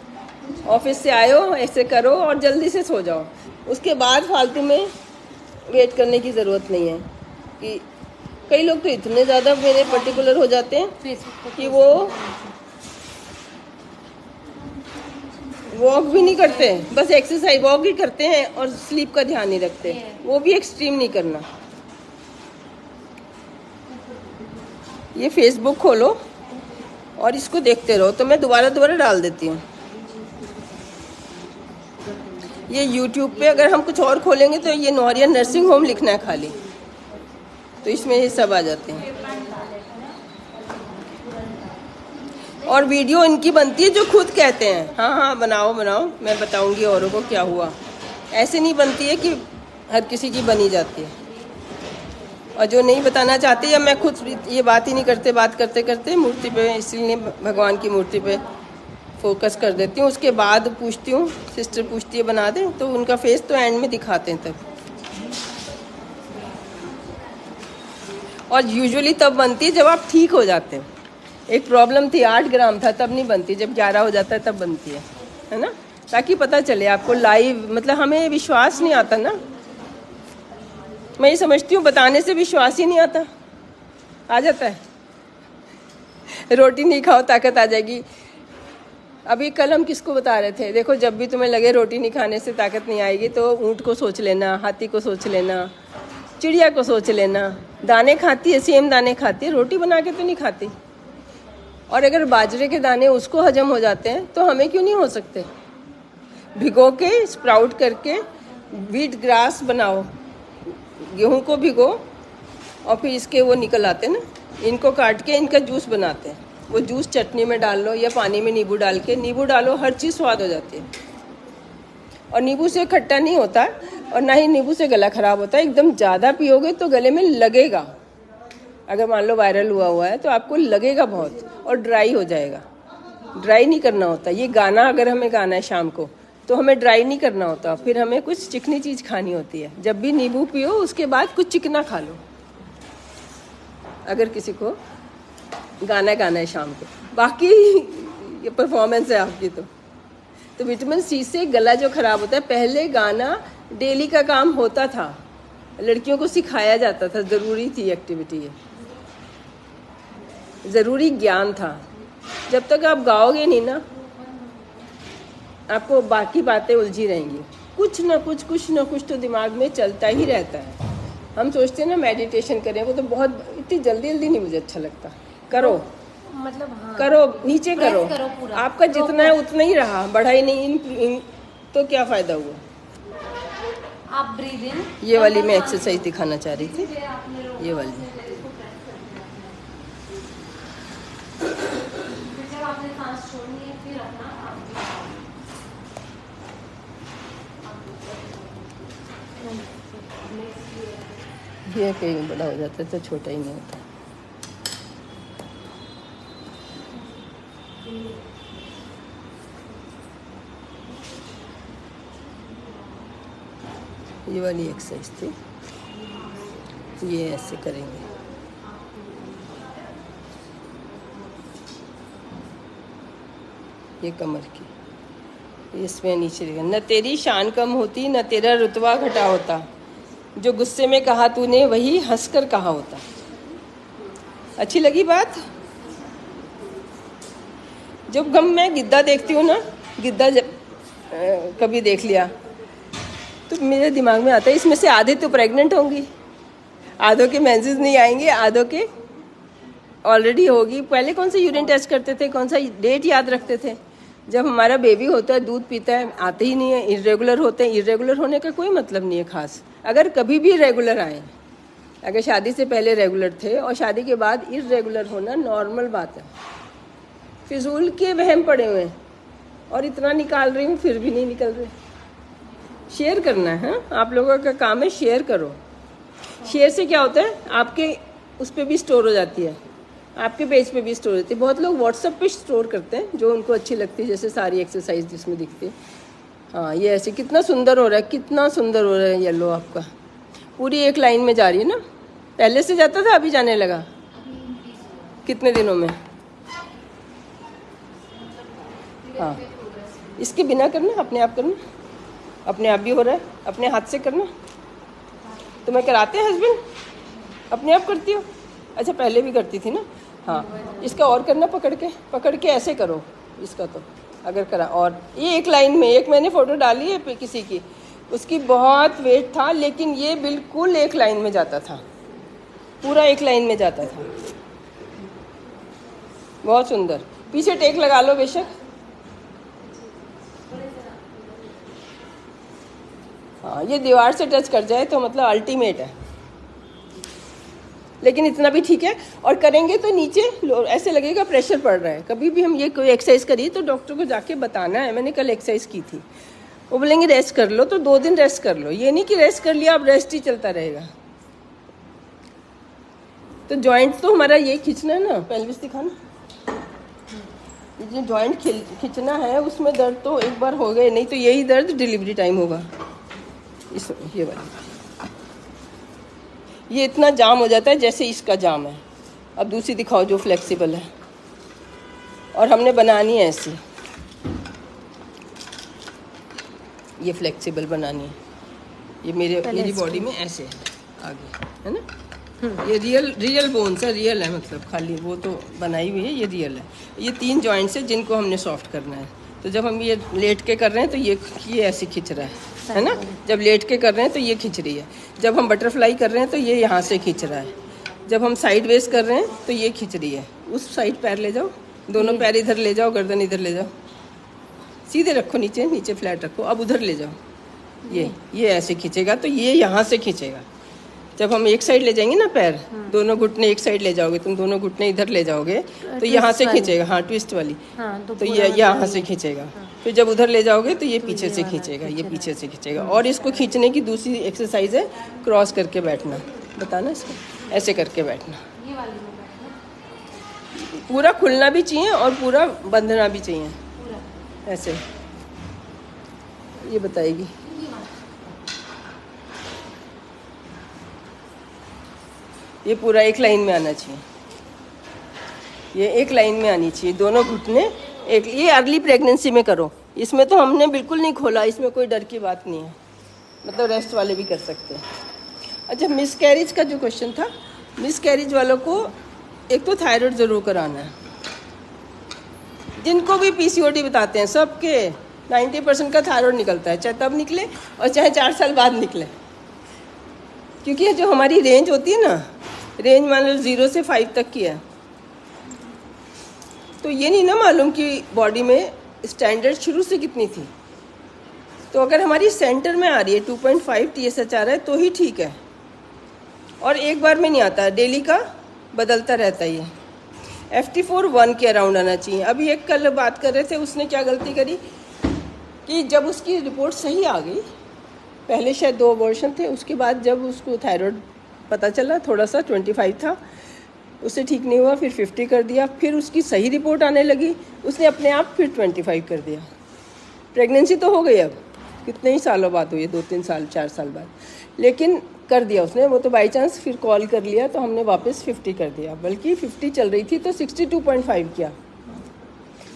ऑफिस से आए हो, ऐसे करो और जल्दी से सो जाओ। उसके बाद फालतू में वेट करने की ज़रूरत नहीं है। कि कई लोग तो इतने ज़्यादा मेरे पर्टिकुलर हो जाते हैं कि वो वॉक भी नहीं करते, बस एक्सरसाइज वॉक ही करते हैं और स्लीप का ध्यान नहीं रखते। वो भी एक्सट्रीम नहीं करना। ये फेसबुक खोलो और इसको देखते रहो। तो मैं दोबारा डाल देती हूँ। ये यूट्यूब पे अगर हम कुछ और खोलेंगे तो ये नौरिया नर्सिंग होम लिखना है खाली, तो इसमें ये सब आ जाते हैं। और वीडियो इनकी बनती है जो खुद कहते हैं हाँ बनाओ, मैं बताऊंगी औरों को क्या हुआ। ऐसे नहीं बनती है कि हर किसी की बनी जाती है। और जो नहीं बताना चाहते, या मैं खुद ये बात ही नहीं करते, बात करते करते मूर्ति पे, इसलिए भगवान की मूर्ति पे फोकस कर देती हूँ। उसके बाद पूछती हूँ, सिस्टर पूछती है बना दें, तो उनका फेस तो एंड में दिखाते हैं तब। और यूजुअली तब बनती है जब आप ठीक हो जाते हैं। एक प्रॉब्लम थी, 8 ग्राम था, तब नहीं बनती, जब 11 हो जाता है तब बनती है ना, ताकि पता चले आपको लाइव। मतलब हमें विश्वास नहीं आता ना, मैं ये समझती हूँ बताने से विश्वास ही नहीं आता, आ जाता है। रोटी नहीं खाओ ताकत आ जाएगी। अभी कल हम किसको बता रहे थे, देखो जब भी तुम्हें लगे रोटी नहीं खाने से ताकत नहीं आएगी, तो ऊँट को सोच लेना, हाथी को सोच लेना, चिड़िया को सोच लेना। दाने खाती है, सेम दाने खाती है, रोटी बना के तो नहीं खाती। और अगर बाजरे के दाने उसको हजम हो जाते हैं तो हमें क्यों नहीं हो सकते। भिगो के स्प्राउट करके व्हीट ग्रास बनाओ, गेहूं को भिगो और फिर इसके वो निकल आते हैं ना, इनको काट के इनका जूस बनाते हैं, वो जूस चटनी में डाल लो या पानी में नींबू डाल के, नींबू डालो, हर चीज़ स्वाद हो जाती है। और नींबू से खट्टा नहीं होता और ना ही नींबू से गला खराब होता है। एकदम ज़्यादा पियोगे तो गले में लगेगा, अगर मान लो वायरल हुआ है तो आपको लगेगा बहुत और ड्राई हो जाएगा। ड्राई नहीं करना होता। ये गाना अगर हमें गाना है शाम को तो हमें ड्राई नहीं करना होता, फिर हमें कुछ चिकनी चीज़ खानी होती है। जब भी नींबू पियो उसके बाद कुछ चिकना खा लो, अगर किसी को गाना है शाम को। बाकी ये परफॉर्मेंस है आपकी। तो विटामिन सी से गला जो खराब होता है, पहले गाना डेली का काम होता था, लड़कियों को सिखाया जाता था, ज़रूरी थी एक्टिविटी, ये ज़रूरी ज्ञान था। जब तक आप गाओगे नहीं ना, आपको बाकी बातें उलझी रहेंगी। कुछ ना कुछ तो दिमाग में चलता ही रहता है। हम सोचते हैं ना मेडिटेशन करें, वो तो बहुत इतनी जल्दी नहीं मुझे अच्छा लगता। करो, मतलब हाँ, करो, नीचे करो पूरा। आपका जितना है उतना ही रहा, बढ़ा ही नहीं, तो क्या फ़ायदा हुआ। आप ब्रीद इन, ये वाली मैं एक्सरसाइज दिखाना चाह रही थी, ये वाली। जब आपने सांस छोड़नी है फिर अपना ये कहीं बड़ा हो जाता है तो छोटा ही नहीं होता। ये वाली एक्सरसाइज थी, ये ऐसे करेंगे। ये कमर की, इसमें नीचे लिखा, न तेरी शान कम होती न तेरा रुतबा घटा होता, जो गुस्से में कहा तूने वही हंसकर कहा होता। अच्छी लगी बात? जब मैं गिद्दा देखती हूँ ना, गिद्दा जब कभी देख लिया तो मेरे दिमाग में आता है इसमें से आधे तो प्रेग्नेंट होंगी, आधों के मेंसेस नहीं आएंगे, आधों के ऑलरेडी होगी। पहले कौन सा यूरिन टेस्ट करते थे, कौन सा डेट याद रखते थे? जब हमारा बेबी होता है, दूध पीता है, आते ही नहीं है, इरेगुलर होते हैं। इरेगुलर होने का कोई मतलब नहीं है खास। अगर कभी भी रेगुलर आए, अगर शादी से पहले रेगुलर थे और शादी के बाद इरेगुलर होना नॉर्मल बात है। फिजूल के वहम पड़े हुए हैं और इतना निकाल रही हूँ फिर भी नहीं निकल रहे। शेयर करना है, आप लोगों का काम है, शेयर करो। शेयर से क्या होता है, आपके उस पर भी स्टोर हो जाती है, आपके पेज पे भी स्टोर होती है। बहुत लोग व्हाट्सएप पे स्टोर करते हैं जो उनको अच्छी लगती है, जैसे सारी एक्सरसाइज जिसमें दिखती है। हाँ, ये ऐसे कितना सुंदर हो रहा है, कितना सुंदर हो रहा है। येलो आपका पूरी एक लाइन में जा रही है ना, पहले से जाता था अभी जाने लगा, कितने दिनों में? हाँ, इसके बिना करना, अपने आप करना, अपने आप भी हो रहा है, अपने हाथ से करना। तुम्हें कराते हैं हस्बैंड? अपने आप करती हो? अच्छा, पहले भी करती थी ना। हाँ, इसका और करना, पकड़ के ऐसे करो इसका। तो अगर करा, और ये एक लाइन में, एक मैंने फ़ोटो डाली है किसी की, उसकी बहुत वेट था लेकिन ये बिल्कुल एक लाइन में जाता था, पूरा एक लाइन में जाता था। बहुत सुंदर। पीछे टेक लगा लो बेशक। हाँ, ये दीवार से टच कर जाए तो मतलब अल्टीमेट है, लेकिन इतना भी ठीक है। और करेंगे तो नीचे ऐसे लगेगा प्रेशर पड़ रहा है। कभी भी हम ये कोई एक्सरसाइज करिए तो डॉक्टर को जाके बताना है, मैंने कल एक्सरसाइज की थी, वो बोलेंगे रेस्ट कर लो, तो 2 दिन रेस्ट कर लो। ये नहीं कि रेस्ट कर लिया अब रेस्ट ही चलता रहेगा। तो जॉइंट तो हमारा ये खींचना है ना, पेल्विस दिखाना, ये जो जॉइंट खींचना है उसमें दर्द तो एक बार हो गए, नहीं तो यही दर्द डिलीवरी टाइम होगा। इस ये वाली, ये इतना जाम हो जाता है जैसे इसका जाम है। अब दूसरी दिखाओ जो फ्लेक्सिबल है, और हमने बनानी है ऐसी, ये फ्लेक्सिबल बनानी है। ये मेरी बॉडी में ऐसे है आगे, है ना। ये रियल बोन्स है, रियल है, मतलब खाली वो तो बनाई हुई है, ये रियल है। ये 3 जॉइंट्स है जिनको हमने सॉफ्ट करना है। तो जब हम ये लेट के कर रहे हैं तो ये ऐसे खिंच रहा है ना। जब लेट के कर रहे हैं तो ये खिंच रही है। जब हम बटरफ्लाई कर रहे हैं तो ये यहाँ से खिंच रहा है। जब हम साइड वेज कर रहे हैं तो ये खिंच रही है। उस साइड पैर ले जाओ, दोनों पैर इधर ले जाओ, गर्दन इधर ले जाओ, सीधे रखो, नीचे फ्लैट रखो। अब उधर ले जाओ, ये ऐसे खींचेगा तो ये यहाँ से खींचेगा। जब हम एक साइड ले जाएंगे ना पैर, दोनों घुटने एक साइड ले जाओगे, तुम दोनों घुटने इधर ले जाओगे तो यहाँ से खींचेगा, हाँ ट्विस्ट वाली, हाँ, तो ये यहाँ से खींचेगा। फिर जब उधर ले जाओगे तो ये पीछे से खींचेगा, ये पीछे से खींचेगा। और इसको खींचने की दूसरी एक्सरसाइज है क्रॉस करके बैठना, बताना इसको, ऐसे करके बैठना। ये वाली में बैठना, पूरा खुलना भी चाहिए और पूरा बंधना भी चाहिए, पूरा ऐसे। ये बताएगी। ये पूरा एक लाइन में आना चाहिए, ये एक लाइन में आनी चाहिए, दोनों घुटने एक। ये अर्ली प्रेगनेंसी में करो, इसमें तो हमने बिल्कुल नहीं खोला, इसमें कोई डर की बात नहीं है, मतलब रेस्ट वाले भी कर सकते हैं। अच्छा, मिस कैरिज का जो क्वेश्चन था, मिस कैरिज वालों को एक तो थायराइड ज़रूर कराना है। जिनको भी पीसीओडी बताते हैं सबके 90% का थायराइड निकलता है, चाहे तब निकले और चाहे 4 साल बाद निकले। क्योंकि जो हमारी रेंज होती है ना, रेंज मान लो 0 से 5 तक की है, तो ये नहीं ना मालूम कि बॉडी में स्टैंडर्ड शुरू से कितनी थी। तो अगर हमारी सेंटर में आ रही है 2.5 TSH आ रहा है तो ही ठीक है, और एक बार में नहीं आता, डेली का बदलता रहता है। ये FT4 1 के अराउंड आना चाहिए। अभी एक कल बात कर रहे थे, उसने क्या गलती करी कि जब उसकी रिपोर्ट सही आ गई, पहले शायद 2 अबॉर्शन थे, उसके बाद जब उसको थायराइड पता चला थोड़ा सा 25 था, उससे ठीक नहीं हुआ, फिर 50 कर दिया, फिर उसकी सही रिपोर्ट आने लगी, उसने अपने आप फिर 25 कर दिया। प्रेगनेंसी तो हो गई, अब कितने ही सालों बाद हुई, 2-3 साल 4 साल बाद, लेकिन कर दिया उसने। वो तो बाई चांस फिर कॉल कर लिया तो हमने वापस 50 कर दिया, बल्कि 50 चल रही थी तो 62.5 किया।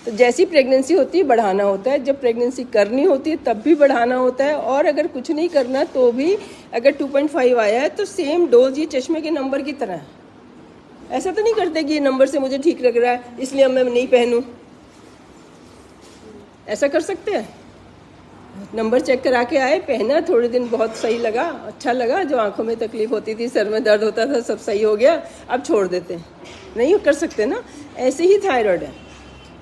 तो जैसी प्रेगनेंसी होती है बढ़ाना होता है, जब प्रेगनेंसी करनी होती है तब भी बढ़ाना होता है, और अगर कुछ नहीं करना तो भी अगर 2.5 आया है तो सेम डोज, ये चश्मे के नंबर की तरह है। ऐसा तो नहीं करते कि ये नंबर से मुझे ठीक लग रहा है इसलिए मैं नहीं पहनूं, ऐसा कर सकते हैं? नंबर चेक करा के आए, पहना, थोड़े दिन बहुत सही लगा, अच्छा लगा, जो आंखों में तकलीफ होती थी, सर में दर्द होता था, सब सही हो गया, अब छोड़ देते हैं। नहीं कर सकते ना। ऐसे ही थायराइड है,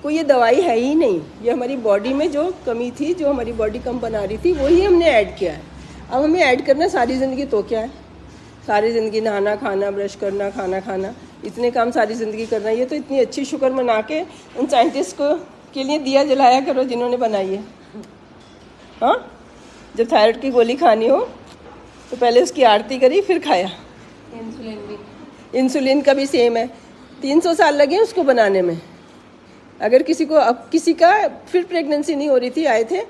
कोई ये दवाई है ही नहीं, ये हमारी बॉडी में जो कमी थी, जो हमारी बॉडी कम बना रही थी, वही हमने ऐड किया है। अब हमें ऐड करना सारी ज़िंदगी, तो क्या है, सारी ज़िंदगी नहाना, खाना, ब्रश करना, खाना खाना, इतने काम सारी ज़िंदगी करना। ये तो इतनी अच्छी शुक्र मना के उन साइंटिस्ट को के लिए दिया जलाया करो जिन्होंने बनाई है। हाँ, जब थायराइड की गोली खानी हो तो पहले उसकी आरती करी, फिर खाया। इंसुलिन भी, इंसुलिन का भी सेम है, 300 साल लगे उसको बनाने में। अगर किसी को, अब किसी का फिर प्रेगनेंसी नहीं हो रही थी, आए थे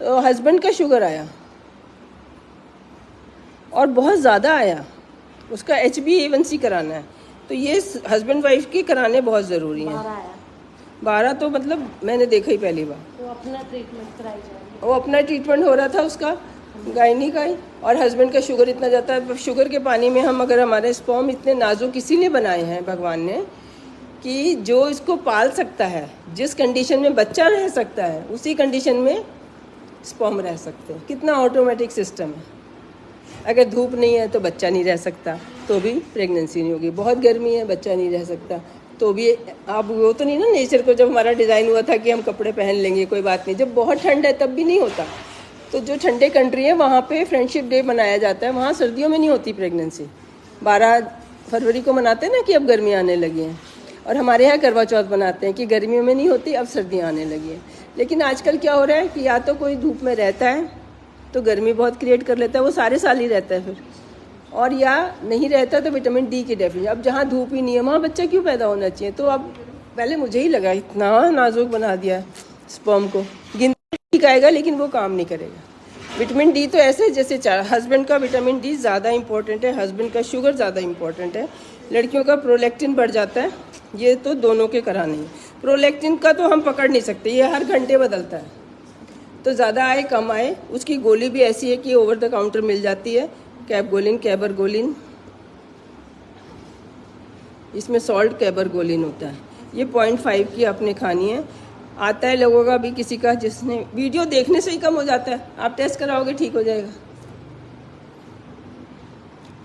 तो हस्बैंड का शुगर आया और बहुत ज़्यादा आया, उसका HbA1c कराना है, तो ये हस्बैंड वाइफ के कराने बहुत ज़रूरी हैं। 12 तो मतलब मैंने देखा ही पहली बार। तो अपना ट्रीटमेंट कराई जाएगी, वो अपना ट्रीटमेंट हो रहा था उसका, गायनी का ही, और हस्बैंड का शुगर इतना जाता है। शुगर के पानी में हम, अगर हमारे स्पर्म इतने नाजुक इसीलिए बनाए हैं भगवान ने कि जो इसको पाल सकता है, जिस कंडीशन में बच्चा रह सकता है उसी कंडीशन में स्पर्म रह सकते हैं। कितना ऑटोमेटिक सिस्टम है। अगर धूप नहीं है तो बच्चा नहीं रह सकता, तो भी प्रेगनेंसी नहीं होगी। बहुत गर्मी है, बच्चा नहीं रह सकता, तो भी आप, वो तो नहीं ना नेचर को, जब हमारा डिज़ाइन हुआ था कि हम कपड़े पहन लेंगे कोई बात नहीं, जब बहुत ठंड है तब भी नहीं होता। तो जो ठंडे कंट्री है वहाँ पे फ्रेंडशिप डे मनाया जाता है, वहाँ सर्दियों में नहीं होती प्रेगनेंसी। 12 फरवरी को मनाते हैं ना कि अब गर्मी आने लगी हैं, और हमारे यहाँ करवा चौथ मनाते हैं कि गर्मियों में नहीं होती, अब सर्दियाँ आने लगी हैं। लेकिन आजकल क्या हो रहा है कि या तो कोई धूप में रहता है तो गर्मी बहुत क्रिएट कर लेता है, वो सारे साल ही रहता है फिर, और या नहीं रहता तो विटामिन डी की डेफिशिएंसी। अब जहाँ धूप ही नहीं है वहाँ बच्चा क्यों पैदा होना चाहिए? तो अब पहले मुझे ही लगा इतना नाजुक बना दिया स्पर्म को, गिनती ठीक आएगा लेकिन वो काम नहीं करेगा। विटामिन डी तो ऐसे जैसे हस्बैंड का विटामिन डी ज़्यादा इंपॉर्टेंट है, हस्बैंड का शुगर ज़्यादा इंपॉर्टेंट है, लड़कियों का प्रोलैक्टिन बढ़ जाता है, ये तो दोनों के कराने हैं। प्रोलैक्टिन का तो हम पकड़ नहीं सकते, ये हर घंटे बदलता है, तो ज़्यादा आए कम आए। उसकी गोली भी ऐसी है कि ओवर द काउंटर मिल जाती है, कैबगोलिन, कैबरगोलिन, इसमें सॉल्ट कैबरगोलिन होता है। ये 0.5 की आपने खानी है। आता है लोगों का भी, किसी का जिसने वीडियो देखने से ही कम हो जाता है, आप टेस्ट कराओगे ठीक हो जाएगा।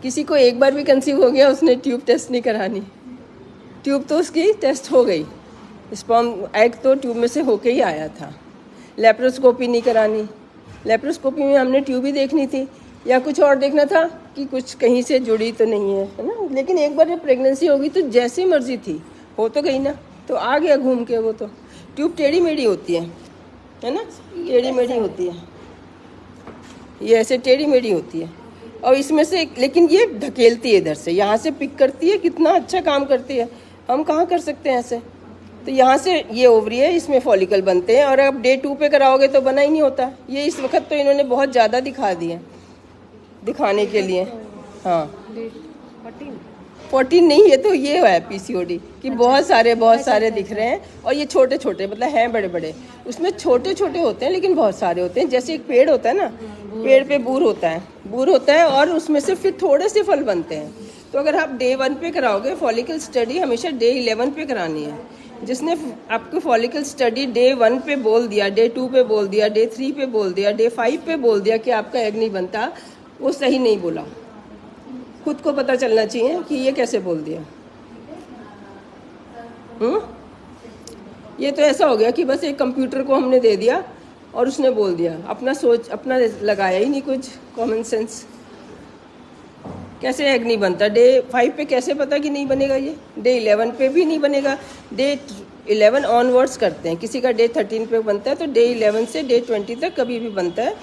किसी को एक बार भी कंसीव हो गया, उसने ट्यूब टेस्ट नहीं करानी, ट्यूब तो उसकी टेस्ट हो गई, स्पर्म एग तो ट्यूब में से होके ही आया था। लेप्रोस्कोपी नहीं करानी, लेप्रोस्कोपी में हमने ट्यूब ही देखनी थी, या कुछ और देखना था कि कुछ कहीं से जुड़ी तो नहीं है ना। लेकिन एक बार जब प्रेगनेंसी होगी तो जैसी मर्जी थी हो तो गई ना, तो आ गया घूम के। वो तो ट्यूब टेढ़ी मेढ़ी होती है ना, टेढ़ी मेढ़ी होती है, ये ऐसे टेढ़ी मेढ़ी होती है। और इसमें से लेकिन ये ढकेलती है इधर से, यहाँ से पिक करती है, कितना अच्छा काम करती है। हम कहाँ कर सकते हैं ऐसे। तो यहाँ से ये ओवरी है, इसमें फॉलिकल बनते हैं। और अब डे 2 पे कराओगे तो बना ही नहीं होता। ये इस वक्त तो इन्होंने बहुत ज़्यादा दिखा दिए दिखाने के लिए। हाँ 14 नहीं, ये तो ये है पीसीओडी कि बहुत सारे दिख रहे हैं। और ये छोटे छोटे मतलब हैं बड़े बड़े, उसमें छोटे छोटे होते हैं लेकिन बहुत सारे होते हैं। जैसे एक पेड़ होता है ना, पेड़ पे बूर होता है और उसमें से फिर थोड़े से फल बनते हैं। तो अगर आप डे 1 पे कराओगे फॉलिकल स्टडी, हमेशा डे 11 पे करानी है। जिसने आपको फॉलिकल स्टडी डे 1 पे बोल दिया, डे 2 पे बोल दिया, डे 3 पे बोल दिया, डे 5 पे बोल दिया कि आपका एग नहीं बनता, वो सही नहीं बोला। खुद को पता चलना चाहिए कि ये कैसे बोल दिया। ये तो ऐसा हो गया कि बस एक कंप्यूटर को हमने दे दिया और उसने बोल दिया, अपना अपना लगाया ही नहीं कुछ कॉमन सेंस। कैसे एग नहीं बनता? डे 5 पे कैसे पता कि नहीं बनेगा? ये डे 11 पे भी नहीं बनेगा। डे 11 ऑनवर्ड्स करते हैं, किसी का डे 13 पे बनता है तो डे 11 से डे 20 तक कभी भी बनता है।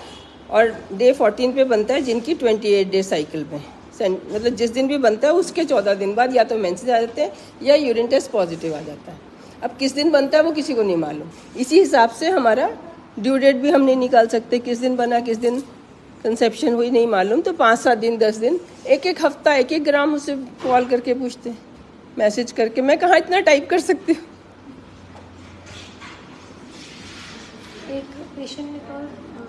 और डे 14 पे बनता है जिनकी 28 डे साइकिल में, मतलब जिस दिन भी बनता है उसके 14 दिन बाद या तो मेंसेस आ जाते हैं या यूरिन टेस्ट पॉजिटिव आ जाता है। अब किस दिन बनता है वो किसी को नहीं मालूम। इसी हिसाब से हमारा ड्यू डेट भी हम नहीं निकाल सकते, किस दिन बना किस दिन कंसेप्शन हुई नहीं मालूम। तो 5-7 दिन 10 दिन, एक हफ्ता 1 ग्राम उसे कॉल करके पूछते, मैसेज करके। मैं कहाँ इतना टाइप कर सकती हूँ। एक पेशेंट ने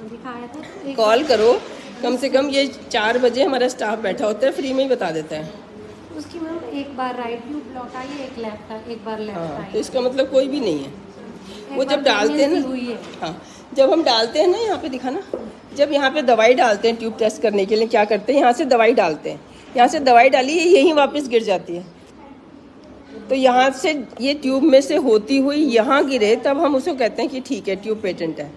दिखाया था, कॉल करो कम से कम। ये 4 बजे हमारा स्टाफ बैठा होता है, फ्री में ही बता देता है। उसकी मैम एक बार राइट ट्यूब ब्लॉक आई, एक लेफ्ट आई, एक बार लेफ्ट आई। तो इसका मतलब कोई भी नहीं है। वो जब डालते हैं ना, हाँ जब हम डालते हैं ना, यहाँ पे दिखा ना, जब यहाँ पे दवाई डालते हैं ट्यूब टेस्ट करने के लिए, क्या करते हैं, यहाँ से दवाई डालते हैं, यहाँ से दवाई डाली यहीं वापस गिर जाती है। तो यहाँ से ये ट्यूब में से होती हुई यहाँ गिरे तब हम उसको कहते हैं कि ठीक है ट्यूब पेटेंट है।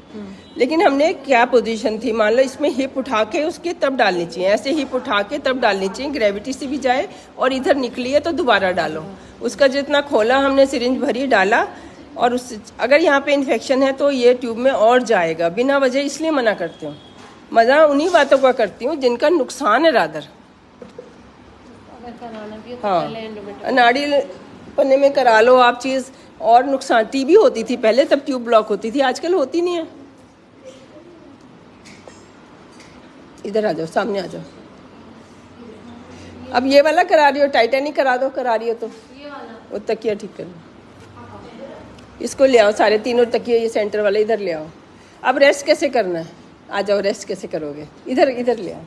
लेकिन हमने क्या पोजीशन थी, मान लो इसमें हिप उठा के उसके तब डालनी चाहिए, ऐसे हिप उठा के तब डालनी चाहिए, ग्रेविटी से भी जाए और इधर निकली है तो दोबारा डालो। उसका जितना खोला हमने सिरिंज भरी डाला, और उस अगर यहाँ पे इन्फेक्शन है तो ये ट्यूब में और जाएगा बिना वजह। इसलिए मना करती हूँ, मजा उन्हीं बातों का करती हूँ जिनका नुकसान है रादर। हाँ नाड़ी पन्ने में करा लो आप चीज़, और नुकसान। टीबी होती थी पहले तब ट्यूब ब्लॉक होती थी, आजकल होती नहीं है। इधर आ जाओ, सामने आ जाओ। अब ये वाला करा रही हो, टाइटैनिक करा दो, करा रही हो तो वो तकिया ठीक कर लो। इसको ले आओ, सारे तीनों तकिए ये सेंटर वाले इधर ले आओ। अब रेस्ट कैसे करना है, आ जाओ। रेस्ट कैसे करोगे, इधर इधर ले आओ।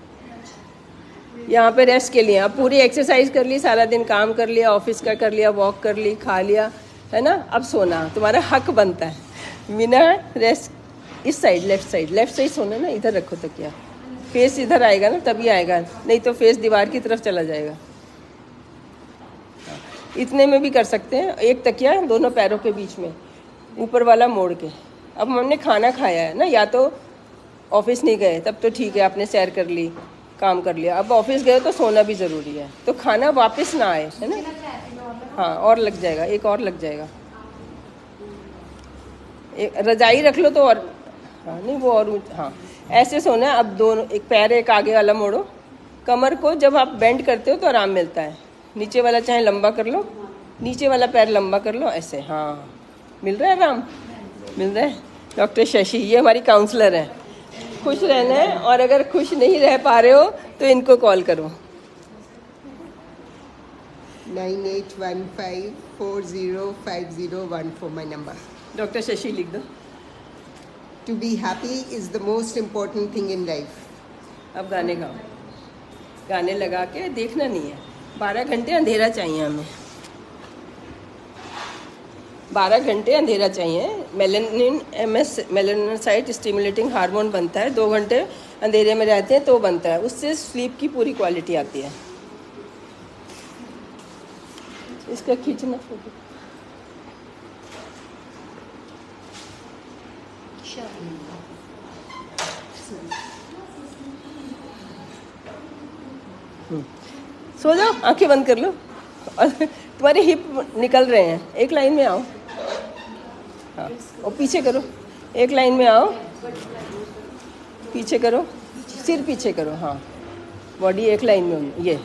यहाँ पे रेस्ट के लिए अब पूरी एक्सरसाइज कर ली, सारा दिन काम कर लिया, ऑफिस का कर लिया, वॉक कर ली, खा लिया, है ना। अब सोना तुम्हारा हक बनता है बिना रेस्ट। इस साइड लेफ्ट साइड सोना ना, इधर रखो तकिया, फेस इधर आएगा ना तभी आएगा, नहीं तो फेस दीवार की तरफ चला जाएगा। इतने में भी कर सकते हैं, एक तकिया दोनों पैरों के बीच में, ऊपर वाला मोड़ के। अब हमने खाना खाया है ना, या तो ऑफिस नहीं गए तब तो ठीक है, आपने सैर कर ली, काम कर लिया। अब ऑफिस गए तो सोना भी ज़रूरी है, तो खाना वापस ना आए, है ना। हाँ और लग जाएगा, एक और लग जाएगा। एक रजाई रख लो तो और, हाँ नहीं वो और, हाँ ऐसे सोना है। अब दोनों, एक पैर एक आगे वाला मोड़ो। कमर को जब आप बेंड करते हो तो आराम मिलता है। नीचे वाला चाहे लंबा कर लो, नीचे वाला पैर लंबा कर लो, ऐसे। हाँ मिल रहा है आराम, मिल रहा है। डॉक्टर शशि ये हमारी काउंसलर है। खुश रहना है, और अगर खुश नहीं रह पा रहे हो तो इनको कॉल करो। 9815405014 my number. डॉक्टर शशि लिख दो। To be happy is the most important thing in life. अब गाने गाओ, गाने लगा के देखना नहीं है। 12 घंटे अंधेरा चाहिए हमें, 12 घंटे अंधेरा चाहिए। मेलानिन मेलानोसाइट स्टिमुलेटिंग हार्मोन बनता है, 2 घंटे अंधेरे में रहते हैं तो बनता है, उससे स्लीप की पूरी क्वालिटी आती है। इसका खींचना फोटो। सो जाओ, आंखें बंद कर लो। और तुम्हारे हिप निकल रहे हैं, एक लाइन में आओ। हाँ, और पीछे करो, एक लाइन में आओ, पीछे करो, सिर पीछे करो। हाँ, बॉडी एक लाइन में होनी।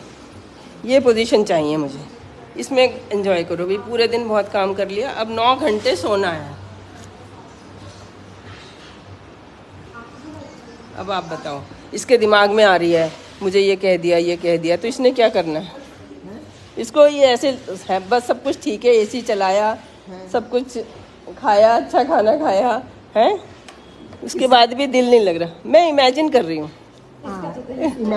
ये पोजीशन चाहिए मुझे, इसमें एंजॉय करो। भी पूरे दिन बहुत काम कर लिया, अब 9 घंटे सोना है। अब आप बताओ, इसके दिमाग में आ रही है मुझे ये कह दिया, ये कह दिया, तो इसने क्या करना है? इसको ये ऐसे है, बस सब कुछ ठीक है, एसी चलाया, सब कुछ खाया, अच्छा खाना खाया है, उसके बाद भी दिल नहीं लग रहा। मैं इमेजिन कर रही हूँ,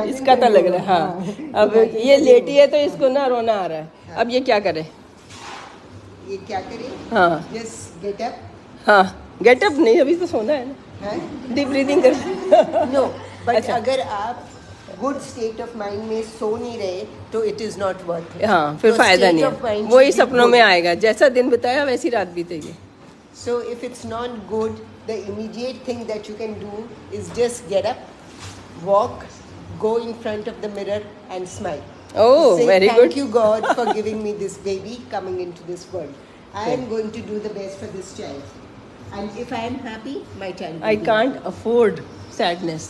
इसका तो लग रहा है। हाँ, अब ये लेटी है तो इसको ना रोना आ रहा है। अब ये क्या करे? ये क्या करे? हाँ, Just get up. हाँ, गेट अप नहीं, अभी तो सोना है ना, डीप ब्रीदिंग कर। No, but अच्छा। अगर आप गुड स्टेट ऑफ माइंड में सो नहीं रहे तो इट इज नॉट वर्थ। हाँ, फिर फायदा नहीं है, वही सपनों में आएगा। जैसा दिन बिताया वैसी रात बीतेगी। So if it's not good, the immediate thing that you can do is just get up, walk, go in front of the mirror and smile. Oh, Say, very thank good. you God for giving me this baby coming into this world. I am going to do the best for this child. And if I am happy, my child will I be can't afford sadness.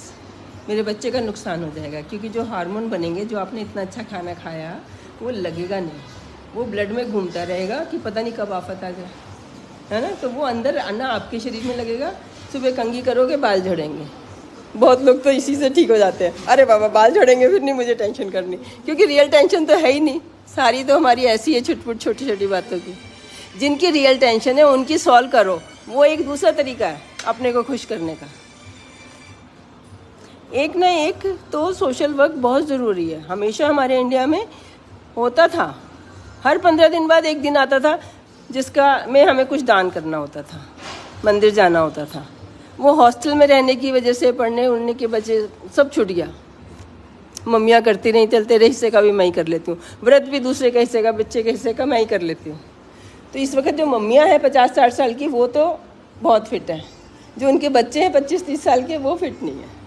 मेरे बच्चे का नुकसान हो जाएगा, क्योंकि जो hormone बनेंगे, जो आपने इतना अच्छा खाना खाया वो लगेगा नहीं, वो ब्लड में घूमता रहेगा कि पता नहीं कब आफत आ जाए, है ना। तो वो अंदर आना आपके शरीर में लगेगा। सुबह कंघी करोगे, बाल झड़ेंगे। बहुत लोग तो इसी से ठीक हो जाते हैं, अरे बाबा बाल झड़ेंगे, फिर नहीं मुझे टेंशन करनी, क्योंकि रियल टेंशन तो है ही नहीं। सारी तो हमारी ऐसी है छुटपुट छोटी छोटी बातों की। जिनकी रियल टेंशन है उनकी सॉल्व करो, वो एक दूसरा तरीका है अपने को खुश करने का। एक ना एक तो सोशल वर्क बहुत ज़रूरी है। हमेशा हमारे इंडिया में होता था, हर 15 दिन बाद एक दिन आता था जिसका में हमें कुछ दान करना होता था, मंदिर जाना होता था। वो हॉस्टल में रहने की वजह से, पढ़ने उड़ने के वजह सब छूट गया। मम्मियाँ करती नहीं, चलते रहे हिस्से का भी मैं ही कर लेती हूँ, व्रत भी दूसरे का हिस्से का, बच्चे के हिस्से का मैं ही कर लेती हूँ। तो इस वक्त जो मम्मियाँ हैं 50-60 साल की, वो तो बहुत फिट हैं। जो उनके बच्चे हैं 25-30 साल के, वो फिट नहीं है।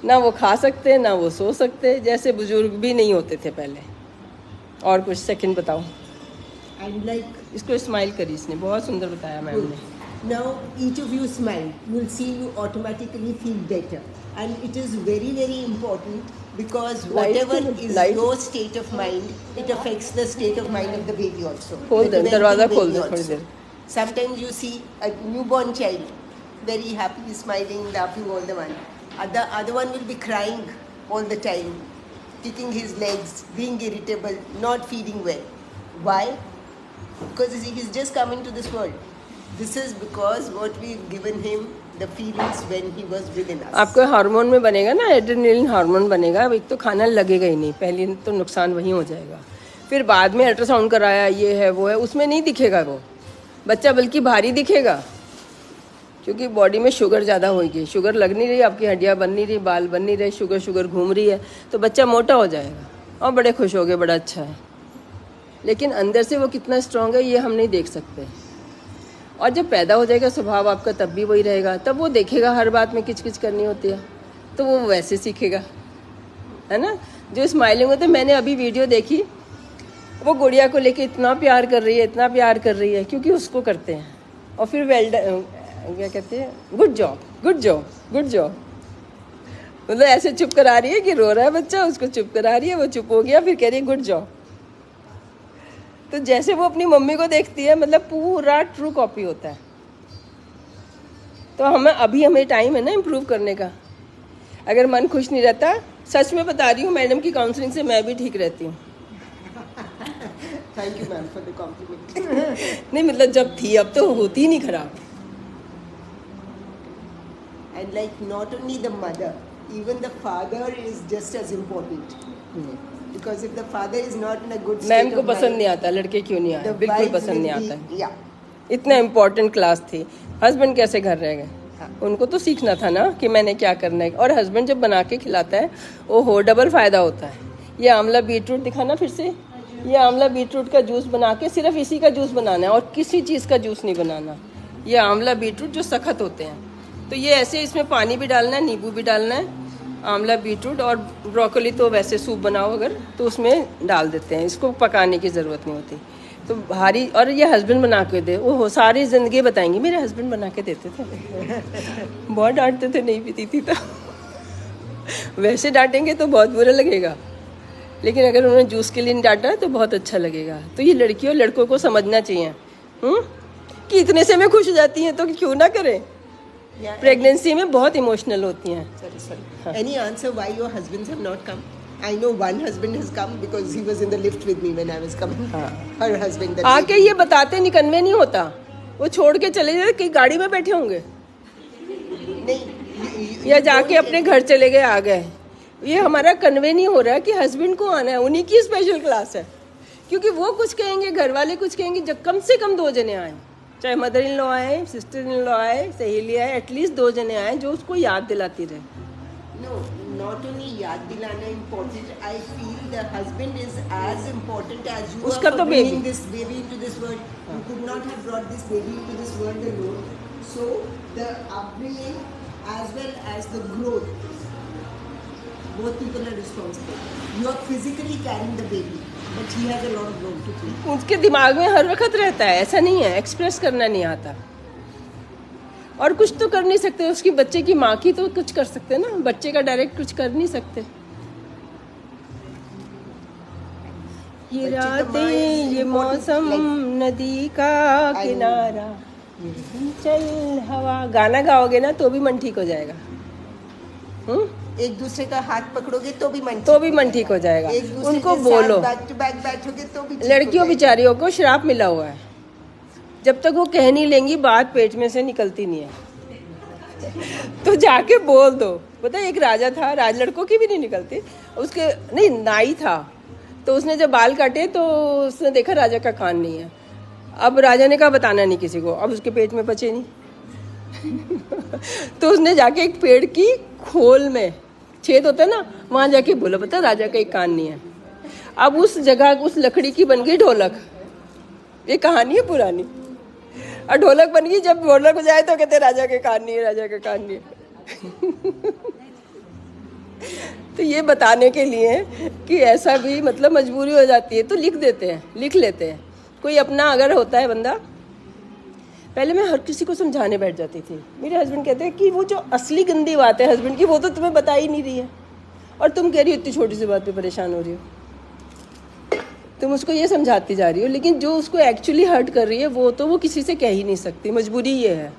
ना वो खा सकते, ना वो सो सकते, जैसे बुजुर्ग भी नहीं होते थे पहले। और कुछ सेकंड बताओ। And like इसको स्माइल करी, इसने बहुत सुंदर बताया मैम ने। now, each of you smile. You'll see you automatically feel better, and it is very, very important because whatever is light. your state of mind, it affects the state of mind of the baby also. खोल the दो, developing दरवाज़ा खोल baby दो थोड़ी also. There. Sometimes you see a newborn child, very happy, smiling, laughing all the time. Other one will be crying all the time, kicking his legs, being irritable, not feeling well. Why? Because he's just come into this world. This is because what we've given him, the feelings when he was within us. आपको hormone में बनेगा ना, adrenaline hormone बनेगा। अब एक तो खाना लगेगा ही नहीं, पहले तो नुकसान वहीं हो जाएगा। फिर बाद में अल्ट्रासाउंड कराया, ये है वो है, उसमें नहीं दिखेगा वो बच्चा, बल्कि भारी दिखेगा, क्योंकि बॉडी में शुगर ज़्यादा होगी। शुगर लग नहीं रही, आपकी हड्डियाँ बन नहीं रही, बाल बन नहीं रहे, शुगर घूम रही है, तो बच्चा मोटा हो जाएगा और बड़े खुश हो गए, बड़ा अच्छा है। लेकिन अंदर से वो कितना स्ट्रांग है ये हम नहीं देख सकते। और जब पैदा हो जाएगा स्वभाव आपका, तब भी वही रहेगा। तब वो देखेगा हर बात में किच किच करनी होती है, तो वो वैसे सीखेगा, है ना। जो स्माइलिंग होते, मैंने अभी वीडियो देखी, वो गुड़िया को लेके इतना प्यार कर रही है, इतना प्यार कर रही है, क्योंकि उसको करते हैं। और फिर क्या कहते हैं, good job good job good job, मतलब ऐसे चुप करा रही है कि रो रहा है बच्चा, उसको चुप करा रही है, वो चुप हो गया, फिर कह रही है गुड जॉब। तो जैसे वो अपनी मम्मी को देखती है, मतलब पूरा ट्रू कॉपी होता है। तो हमें टाइम है ना इम्प्रूव करने का। अगर मन खुश नहीं रहता, सच में बता रही हूँ, मैडम की काउंसलिंग से मैं भी ठीक रहती हूँ। Thank you, ma'am, for the compliment. नहीं मतलब जब थी, अब तो होती ही नहीं खराब। And like not only the mother, even the father is just as important. Because if the father is not in a good state ma'am को of पसंद mind, नहीं आता, लड़के क्यों नहीं आए, the बिल्कुल wife पसंद will नहीं be- आता। Yeah. इतना इम्पोर्टेंट क्लास थी, हस्बैंड कैसे घर रह गए, उनको तो सीखना था ना कि मैंने क्या करना है। और हस्बैंड जब बना के खिलाता है, ओहो डबल फ़ायदा होता है। ये आंवला बीटरूट दिखाना फिर से, ये आंवला बीटरूट का जूस बना के, सिर्फ इसी का जूस बनाना है और किसी चीज़ का जूस नहीं बनाना। ये आंवला बीटरूट जो सख्त होते हैं, तो ये ऐसे इसमें पानी भी डालना है, नींबू भी डालना है, आंवला, बीटरूट और ब्रोकली तो वैसे सूप बनाओ अगर तो उसमें डाल देते हैं, इसको पकाने की ज़रूरत नहीं होती। तो भारी, और ये हस्बैंड बना के दे, वो सारी ज़िंदगी बताएंगी मेरे हस्बैंड बना के देते थे। बहुत डांटते थे, नहीं पीती थी तो। वैसे डांटेंगे तो बहुत बुरा लगेगा, लेकिन अगर उन्होंने जूस के लिए डांटा तो बहुत अच्छा लगेगा। तो ये लड़कियों लड़कों को समझना चाहिए कि इतने से में खुश हो जाती हैं तो क्यों ना करें। प्रेगनेंसी में बहुत इमोशनल होती हैं। Any answer why your husbands have not come? I know one husband has come because he was in the lift with me when I was coming. Her husband. that आके ये बताते नहीं, convey नहीं होता, वो छोड़ के चले जाते कि गाड़ी में बैठे होंगे नहीं, या जाके अपने घर चले गए, आ गए। ये हमारा कन्वे नहीं हो रहा कि हस्बैंड को आना है, उन्हीं की स्पेशल क्लास है। क्योंकि वो कुछ कहेंगे, घर वाले कुछ कहेंगे, जब कम से कम 2 जने आए, चाहे मदर इन लॉ आए, सिस्टर इन लॉ आए, सहेली आए, एटलीस्ट 2 जने आए जो उसको याद दिलाती रहे। No, not only याद दिलाना important. I feel the husband is as important as you उसका are तो for bringing baby. this baby into this world. You could not have brought this baby into this world alone. So the upbringing as well as the growth, both people are responsible. You are physically carrying the baby, but he has a lot of role to play. उसके दिमाग में हर वक्त रहता है, ऐसा नहीं है, express करना नहीं आता। और कुछ तो कर नहीं सकते, उसकी बच्चे की माँ की तो कुछ कर सकते ना, बच्चे का डायरेक्ट कुछ कर नहीं सकते। ये रातें, ये मौसम, नदी का किनारा, चल हवा, गाना गाओगे ना तो भी मन ठीक हो जाएगा। एक दूसरे का हाथ पकड़ोगे तो भी मन ठीक हो जाएगा। एक दूसरे उनको के बोलो, साथ बैक टू बैक बैठोगे तो भी ठीक हो लड़कियों जाएगा। बेचारियों को श्राप मिला हुआ है, जब तक वो कह नहीं लेंगी बात पेट में से निकलती नहीं है। तो जाके बोल दो। पता है एक राजा था, राज लड़कों की भी नहीं निकलती, उसके नहीं नाई था, तो उसने जब बाल काटे तो उसने देखा राजा का कान नहीं है। अब राजा ने कहा बताना नहीं किसी को, अब उसके पेट में बचे नहीं। तो उसने जाके एक पेड़ की खोल में छेद होता है ना, वहां जाके बोला पता राजा का एक कान नहीं है। अब उस जगह उस लकड़ी की बन गई ढोलक। ये कहानी है पुरानी। और ढोलक बन गई, जब ढोलक हो जाए तो कहते राजा के कान नहीं है, राजा के कान नहीं है। तो ये बताने के लिए कि ऐसा भी मतलब मजबूरी हो जाती है तो लिख देते हैं, लिख लेते हैं। कोई अपना अगर होता है बंदा, पहले मैं हर किसी को समझाने बैठ जाती थी। मेरे हस्बैंड कहते हैं कि वो जो असली गंदी बात है हस्बैंड की वो तो तुम्हें बता ही नहीं रही है, और तुम कह रही हो इतनी छोटी सी बात पे परेशान हो रही हो। तुम उसको ये समझाती जा रही हो, लेकिन जो उसको एक्चुअली हर्ट कर रही है वो तो वो किसी से कह ही नहीं सकती, मजबूरी ये है।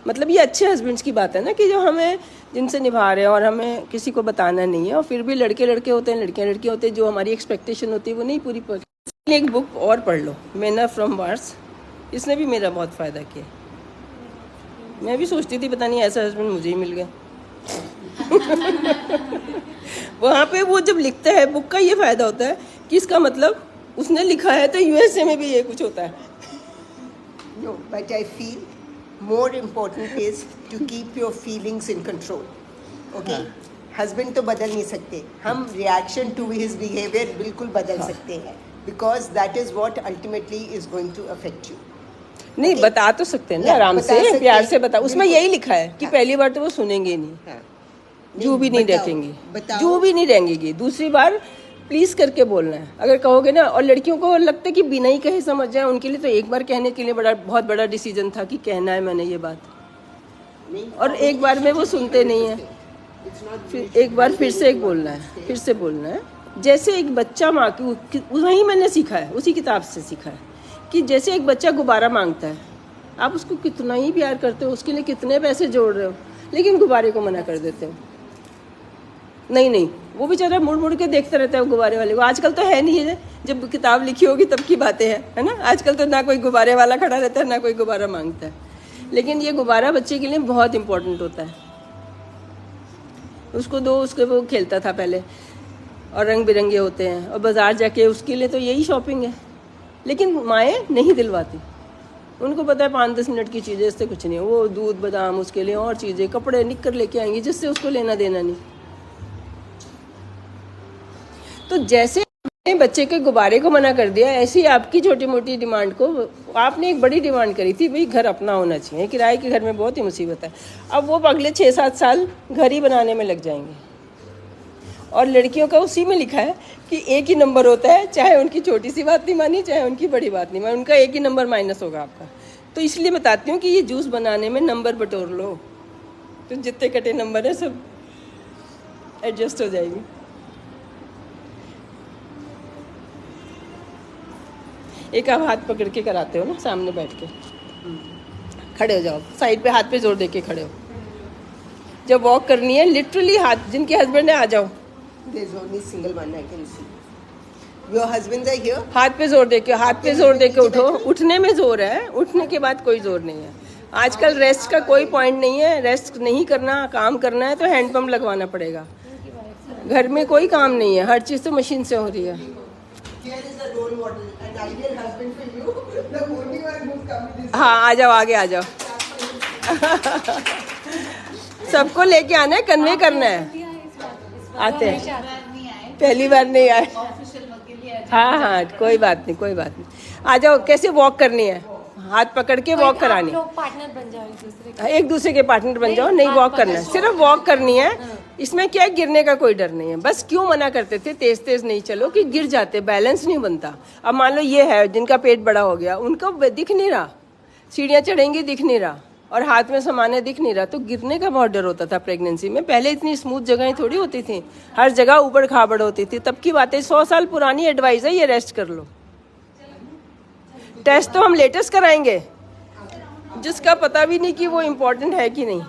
मतलब ये अच्छे हस्बैंड्स की बात है ना कि जो हमें जिनसे निभा रहे हैं और हमें किसी को बताना नहीं है, और फिर भी लड़के लड़के होते हैं, लड़कियां लड़कियां होते हैं, जो हमारी एक्सपेक्टेशन होती है वो नहीं पूरी पड़। एक बुक और पढ़ लो, मैना फ्रॉम मार्स, इसने भी मेरा बहुत फ़ायदा किया। मैं भी सोचती थी पता नहीं ऐसा हस्बैंड मुझे ही मिल गया। वहाँ पे वो जब लिखता है, बुक का ये फ़ायदा होता है कि इसका मतलब उसने लिखा है तो यूएसए में भी ये कुछ होता है। No, but I feel more important is to keep your feelings in control. Okay? Husband तो बदल नहीं सकते, हम reaction to his behavior बिल्कुल बदल सकते हैं, because that is what ultimately is going to affect you. नहीं Okay? बता तो सकते हैं ना, Yeah, आराम बता से सकते प्यार हैं, से बता। उसमें बिल्कुल। यही लिखा है कि हाँ। पहली बार तो वो सुनेंगे नहीं, हाँ। जो भी नहीं बताओ, रखेंगी, बताओ। जो भी नहीं रहेंगी। दूसरी बार प्लीज करके बोलना है। अगर कहोगे ना, और लड़कियों को लगता है कि बिना ही कहे समझ जाए, उनके लिए तो एक बार कहने के लिए बहुत बड़ा डिसीजन था कि कहना है मैंने ये बात, और एक बार में वो सुनते नहीं है। फिर एक बार फिर से एक बोलना है, फिर से बोलना है। जैसे एक बच्चा माँ की, वही मैंने सीखा है, उसी किताब से सीखा है कि जैसे एक बच्चा गुब्बारा मांगता है, आप उसको कितना ही प्यार करते हो, उसके लिए कितने पैसे जोड़ रहे हो, लेकिन गुब्बारे को मना कर देते हो। नहीं, वो बेचारा मुड़ मुड़ के देखता रहता है गुब्बारे वाले को। आजकल तो है नहीं है, जब किताब लिखी होगी तब की बातें हैं, है ना। आजकल तो ना कोई गुब्बारे वाला खड़ा रहता है, ना कोई गुब्बारा मांगता है, लेकिन ये गुब्बारा बच्चे के लिए बहुत इंपॉर्टेंट होता है। उसको दो, उसके वो खेलता था पहले, और रंग बिरंगे होते हैं, और बाजार जाके उसके लिए तो यही शॉपिंग है। लेकिन माएँ नहीं दिलवाती, उनको पता है 5-10 मिनट की चीज़ें, इससे कुछ नहीं है। वो दूध बादाम उसके लिए और चीज़ें, कपड़े निक्कर लेके आएंगी जिससे उसको लेना देना नहीं। तो जैसे आपने बच्चे के गुब्बारे को मना कर दिया, ऐसी आपकी छोटी मोटी डिमांड को, आपने एक बड़ी डिमांड करी थी, भाई घर अपना होना चाहिए। किराए के घर में बहुत ही मुसीबत है। अब वो अगले 6-7 साल घर ही बनाने में लग जाएंगे। और लड़कियों का उसी में लिखा है कि एक ही नंबर होता है, चाहे उनकी छोटी सी बात नहीं मानी, चाहे उनकी बड़ी बात नहीं मानी, उनका एक ही नंबर माइनस होगा आपका। तो इसलिए बताती हूँ कि ये जूस बनाने में नंबर बटोर लो, तो जितने कटे नंबर है सब एडजस्ट हो जाएगी। एक आप हाथ पकड़ के कराते हो ना, सामने बैठ के खड़े हो जाओ, साइड पे हाथ पे जोर दे के खड़े हो। जब वॉक करनी है लिटरली हाथ, जिनके हस्बैंड है आ जाओ, There's only single one I can see. Your husbands are here? हाथ पे जोर दे के, हाथ पे जोर दे के उठो। उठने में जोर है, उठने के बाद कोई जोर नहीं है। आजकल रेस्ट का कोई पॉइंट नहीं है, रेस्ट नहीं करना, काम करना है तो हैंडपम्प लगवाना पड़ेगा। घर में कोई काम नहीं है, हर चीज़ तो मशीन से हो रही है। Here is a role model, an ideal husband for you. The only one who's come with this. हाँ आ जाओ, आगे आ जाओ। सबको लेके आना है, कन्वे करना है। आते हैं, पहली बार नहीं आए। हाँ हाँ कोई बात नहीं, कोई बात नहीं, आ जाओ। कैसे वॉक करनी है, हाथ पकड़ के वॉक करानी, पार्टनर बन जाओ एक दूसरे के पार्टनर बन जाओ। नहीं वॉक करना है, सिर्फ वॉक करनी है। इसमें क्या है, गिरने का कोई डर नहीं है। बस क्यों मना करते थे तेज तेज नहीं चलो, कि गिर जाते, बैलेंस नहीं बनता। अब मान लो ये है जिनका पेट बड़ा हो गया, उनको दिख नहीं रहा, सीढ़ियाँ चढ़ेंगी दिख नहीं रहा, और हाथ में सामान है दिख नहीं रहा, तो गिरने का बहुत डर होता था प्रेगनेंसी में। पहले इतनी स्मूथ जगहें थोड़ी होती थी, हर जगह ऊबड़ खाबड़ होती थी। तब की बातें 100 साल पुरानी एडवाइस है, ये रेस्ट कर लो। टेस्ट तो हम लेटेस्ट कराएंगे, जिसका पता भी नहीं कि वो इम्पोर्टेंट है कि नहीं।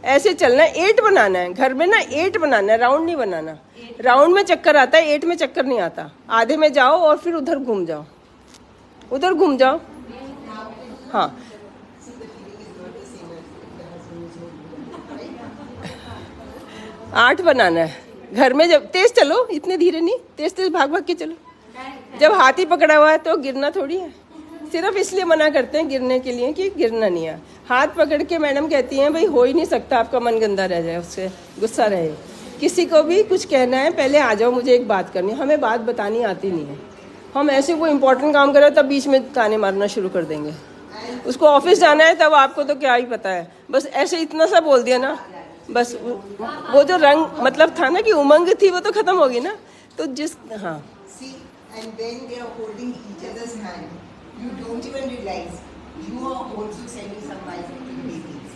ऐसे चलना है, 8 बनाना है घर में ना, 8 बनाना है, राउंड नहीं बनाना। राउंड में चक्कर आता है, 8 में चक्कर नहीं आता। आधे में जाओ और फिर उधर घूम जाओ, उधर घूम जाओ। हाँ 8 बनाना है घर में। जब तेज चलो, इतने धीरे नहीं, तेज तेज भाग भाग के चलो। जब हाथी पकड़ा हुआ है तो गिरना थोड़ी है, सिर्फ इसलिए मना करते हैं गिरने के लिए कि गिरना नहीं है। हाथ पकड़ के मैडम कहती हैं भाई हो ही नहीं सकता, आपका मन गंदा रह जाए, उससे गुस्सा रहे। किसी को भी कुछ कहना है पहले आ जाओ, मुझे एक बात करनी है। हमें बात बतानी आती नहीं है, हम ऐसे कोई इंपॉर्टेंट काम कर रहे हो तब बीच में ताने मारना शुरू कर देंगे। उसको ऑफिस जाना है तब आपको तो क्या ही पता है, बस ऐसे इतना सा बोल दिया ना, बस वो जो रंग मतलब था ना कि उमंग थी वो तो खत्म होगी ना। तो जिस हाँ See, and when they are holding each other's hand, you don't even realize you are also sending some vibes to the babies.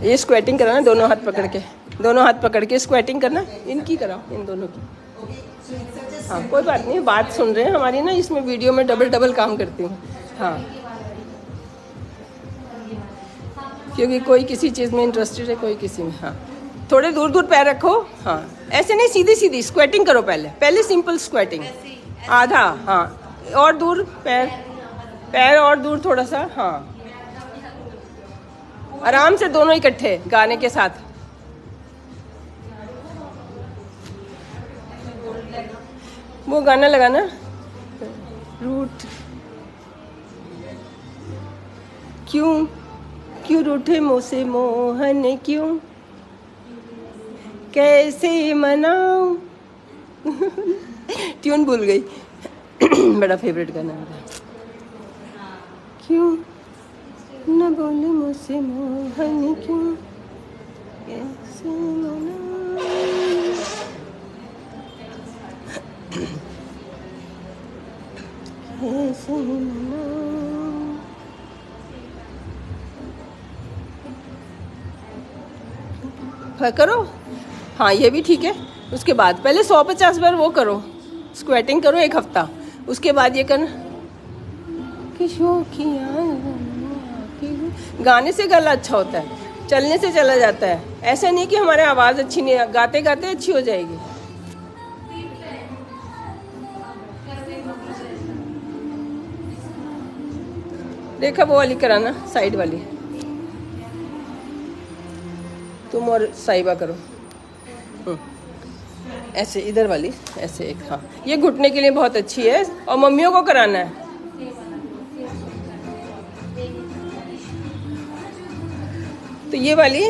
ये स्क्वेटिंग कराना, दोनों हाथ पकड़ के, दोनों हाथ पकड़ के स्क्वेटिंग करना। इनकी कराओ, इन दोनों की। Okay, so it's such a हाँ कोई बात नहीं, बात सुन रहे हैं हमारी ना, इसमें वीडियो में डबल काम करती हूँ। हाँ क्योंकि कोई किसी चीज़ में इंटरेस्टेड है, कोई किसी में। हाँ थोड़े दूर दूर पैर रखो। हाँ ऐसे नहीं, सीधी सीधी स्क्वेटिंग करो। पहले सिंपल स्क्वेटिंग, आधा। हाँ और दूर पैर और दूर थोड़ा सा। हाँ आराम से दोनों इकट्ठे गाने के साथ। वो गाना लगाना, रूठ क्यों क्यों रूठे मुझसे मोहन क्यों, कैसे मनाऊं। ट्यून भूल गई। बड़ा फेवरेट गाना है। क्यों न बोले मुझसे मोहन क्यों, कैसे मनाऊं। कैसे मनाऊं। करो। हाँ ये भी ठीक है। उसके बाद पहले 150 बार वो करो, स्क्वेटिंग करो 1 हफ्ता। उसके बाद ये करना कि गाने से गला अच्छा होता है, चलने से चला जाता है। ऐसा नहीं कि हमारे आवाज़ अच्छी नहीं, गाते गाते अच्छी हो जाएगी। देखा वो वाली कराना, साइड वाली। तुम और साहिबा करो ऐसे, इधर वाली ऐसे एक। हाँ ये घुटने के लिए बहुत अच्छी है, और मम्मियों को कराना है। तो ये वाली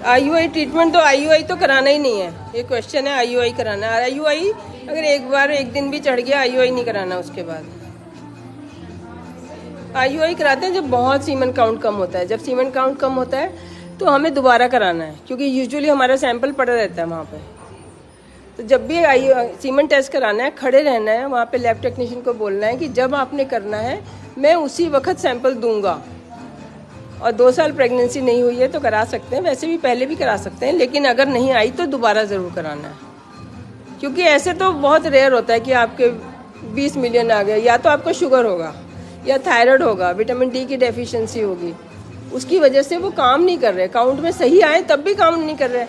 IUI ट्रीटमेंट, तो IUI तो कराना ही नहीं है। ये क्वेश्चन है IUI कराना है। IUI अगर एक दिन भी चढ़ गया, IUI नहीं कराना। उसके बाद IUI कराते हैं जब बहुत सीमन काउंट कम होता है। जब सीमन काउंट कम होता है तो हमें दोबारा कराना है, क्योंकि यूजुअली हमारा सैंपल पड़ा रहता है वहाँ पे। तो जब भी सीमन टेस्ट कराना है, खड़े रहना है वहाँ पे, लैब टेक्नीशियन को बोलना है कि जब आपने करना है मैं उसी वक्त सैंपल दूंगा। और 2 साल प्रेगनेंसी नहीं हुई है तो करा सकते हैं, वैसे भी पहले भी करा सकते हैं, लेकिन अगर नहीं आई तो दोबारा ज़रूर कराना है। क्योंकि ऐसे तो बहुत रेयर होता है कि आपके 20 मिलियन आ गए, या तो आपको शुगर होगा या थायराइड होगा, विटामिन डी की डेफिशिएंसी होगी, उसकी वजह से वो काम नहीं कर रहे, काउंट में सही आए तब भी काम नहीं कर रहे,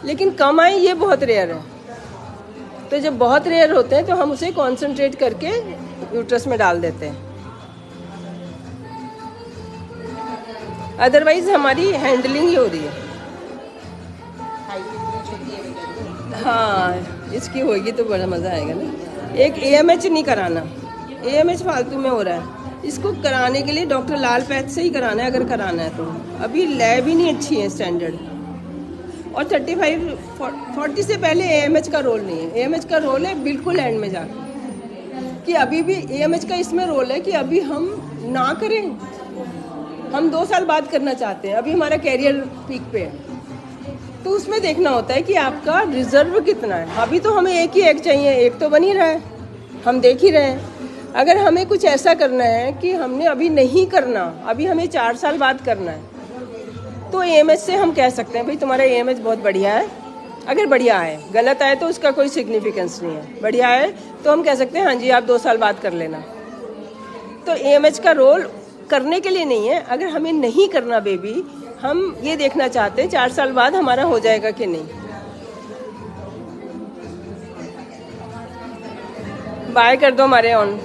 लेकिन कम आए ये बहुत रेयर है। तो जब बहुत रेयर होते हैं तो हम उसे कॉन्सेंट्रेट करके यूट्रस में डाल देते हैं। अदरवाइज हमारी हैंडलिंग ही हो रही है। हाँ, इसकी होगी तो बड़ा मज़ा आएगा ना। एक AMH नहीं कराना, AMH फालतू में हो रहा है, इसको कराने के लिए डॉक्टर लाल पैथ से ही कराना है अगर कराना है तो। अभी लैब ही नहीं अच्छी है स्टैंडर्ड, और 35-40 से पहले AMH का रोल नहीं है। AMH का रोल है बिल्कुल एंड में जाकर, कि अभी भी AMH का इसमें रोल है कि अभी हम ना करें, हम 2 साल बाद करना चाहते हैं, अभी हमारा कैरियर पीक पे है, तो उसमें देखना होता है कि आपका रिजर्व कितना है। अभी तो हमें एक ही एग चाहिए, एक तो बन ही रहा है, हम देख ही रहे हैं। अगर हमें कुछ ऐसा करना है कि हमने अभी नहीं करना, अभी हमें 4 साल बाद करना है, तो AMH से हम कह सकते हैं भाई तुम्हारा AMH बहुत बढ़िया है। अगर बढ़िया है, गलत आए तो उसका कोई सिग्निफिकेंस नहीं है, बढ़िया है तो हम कह सकते हैं हाँ जी आप 2 साल बाद कर लेना। तो AMH का रोल करने के लिए नहीं है, अगर हमें नहीं करना बेबी, हम ये देखना चाहते हैं 4 साल बाद हमारा हो जाएगा कि नहीं। बाय कर दो हमारे ऑन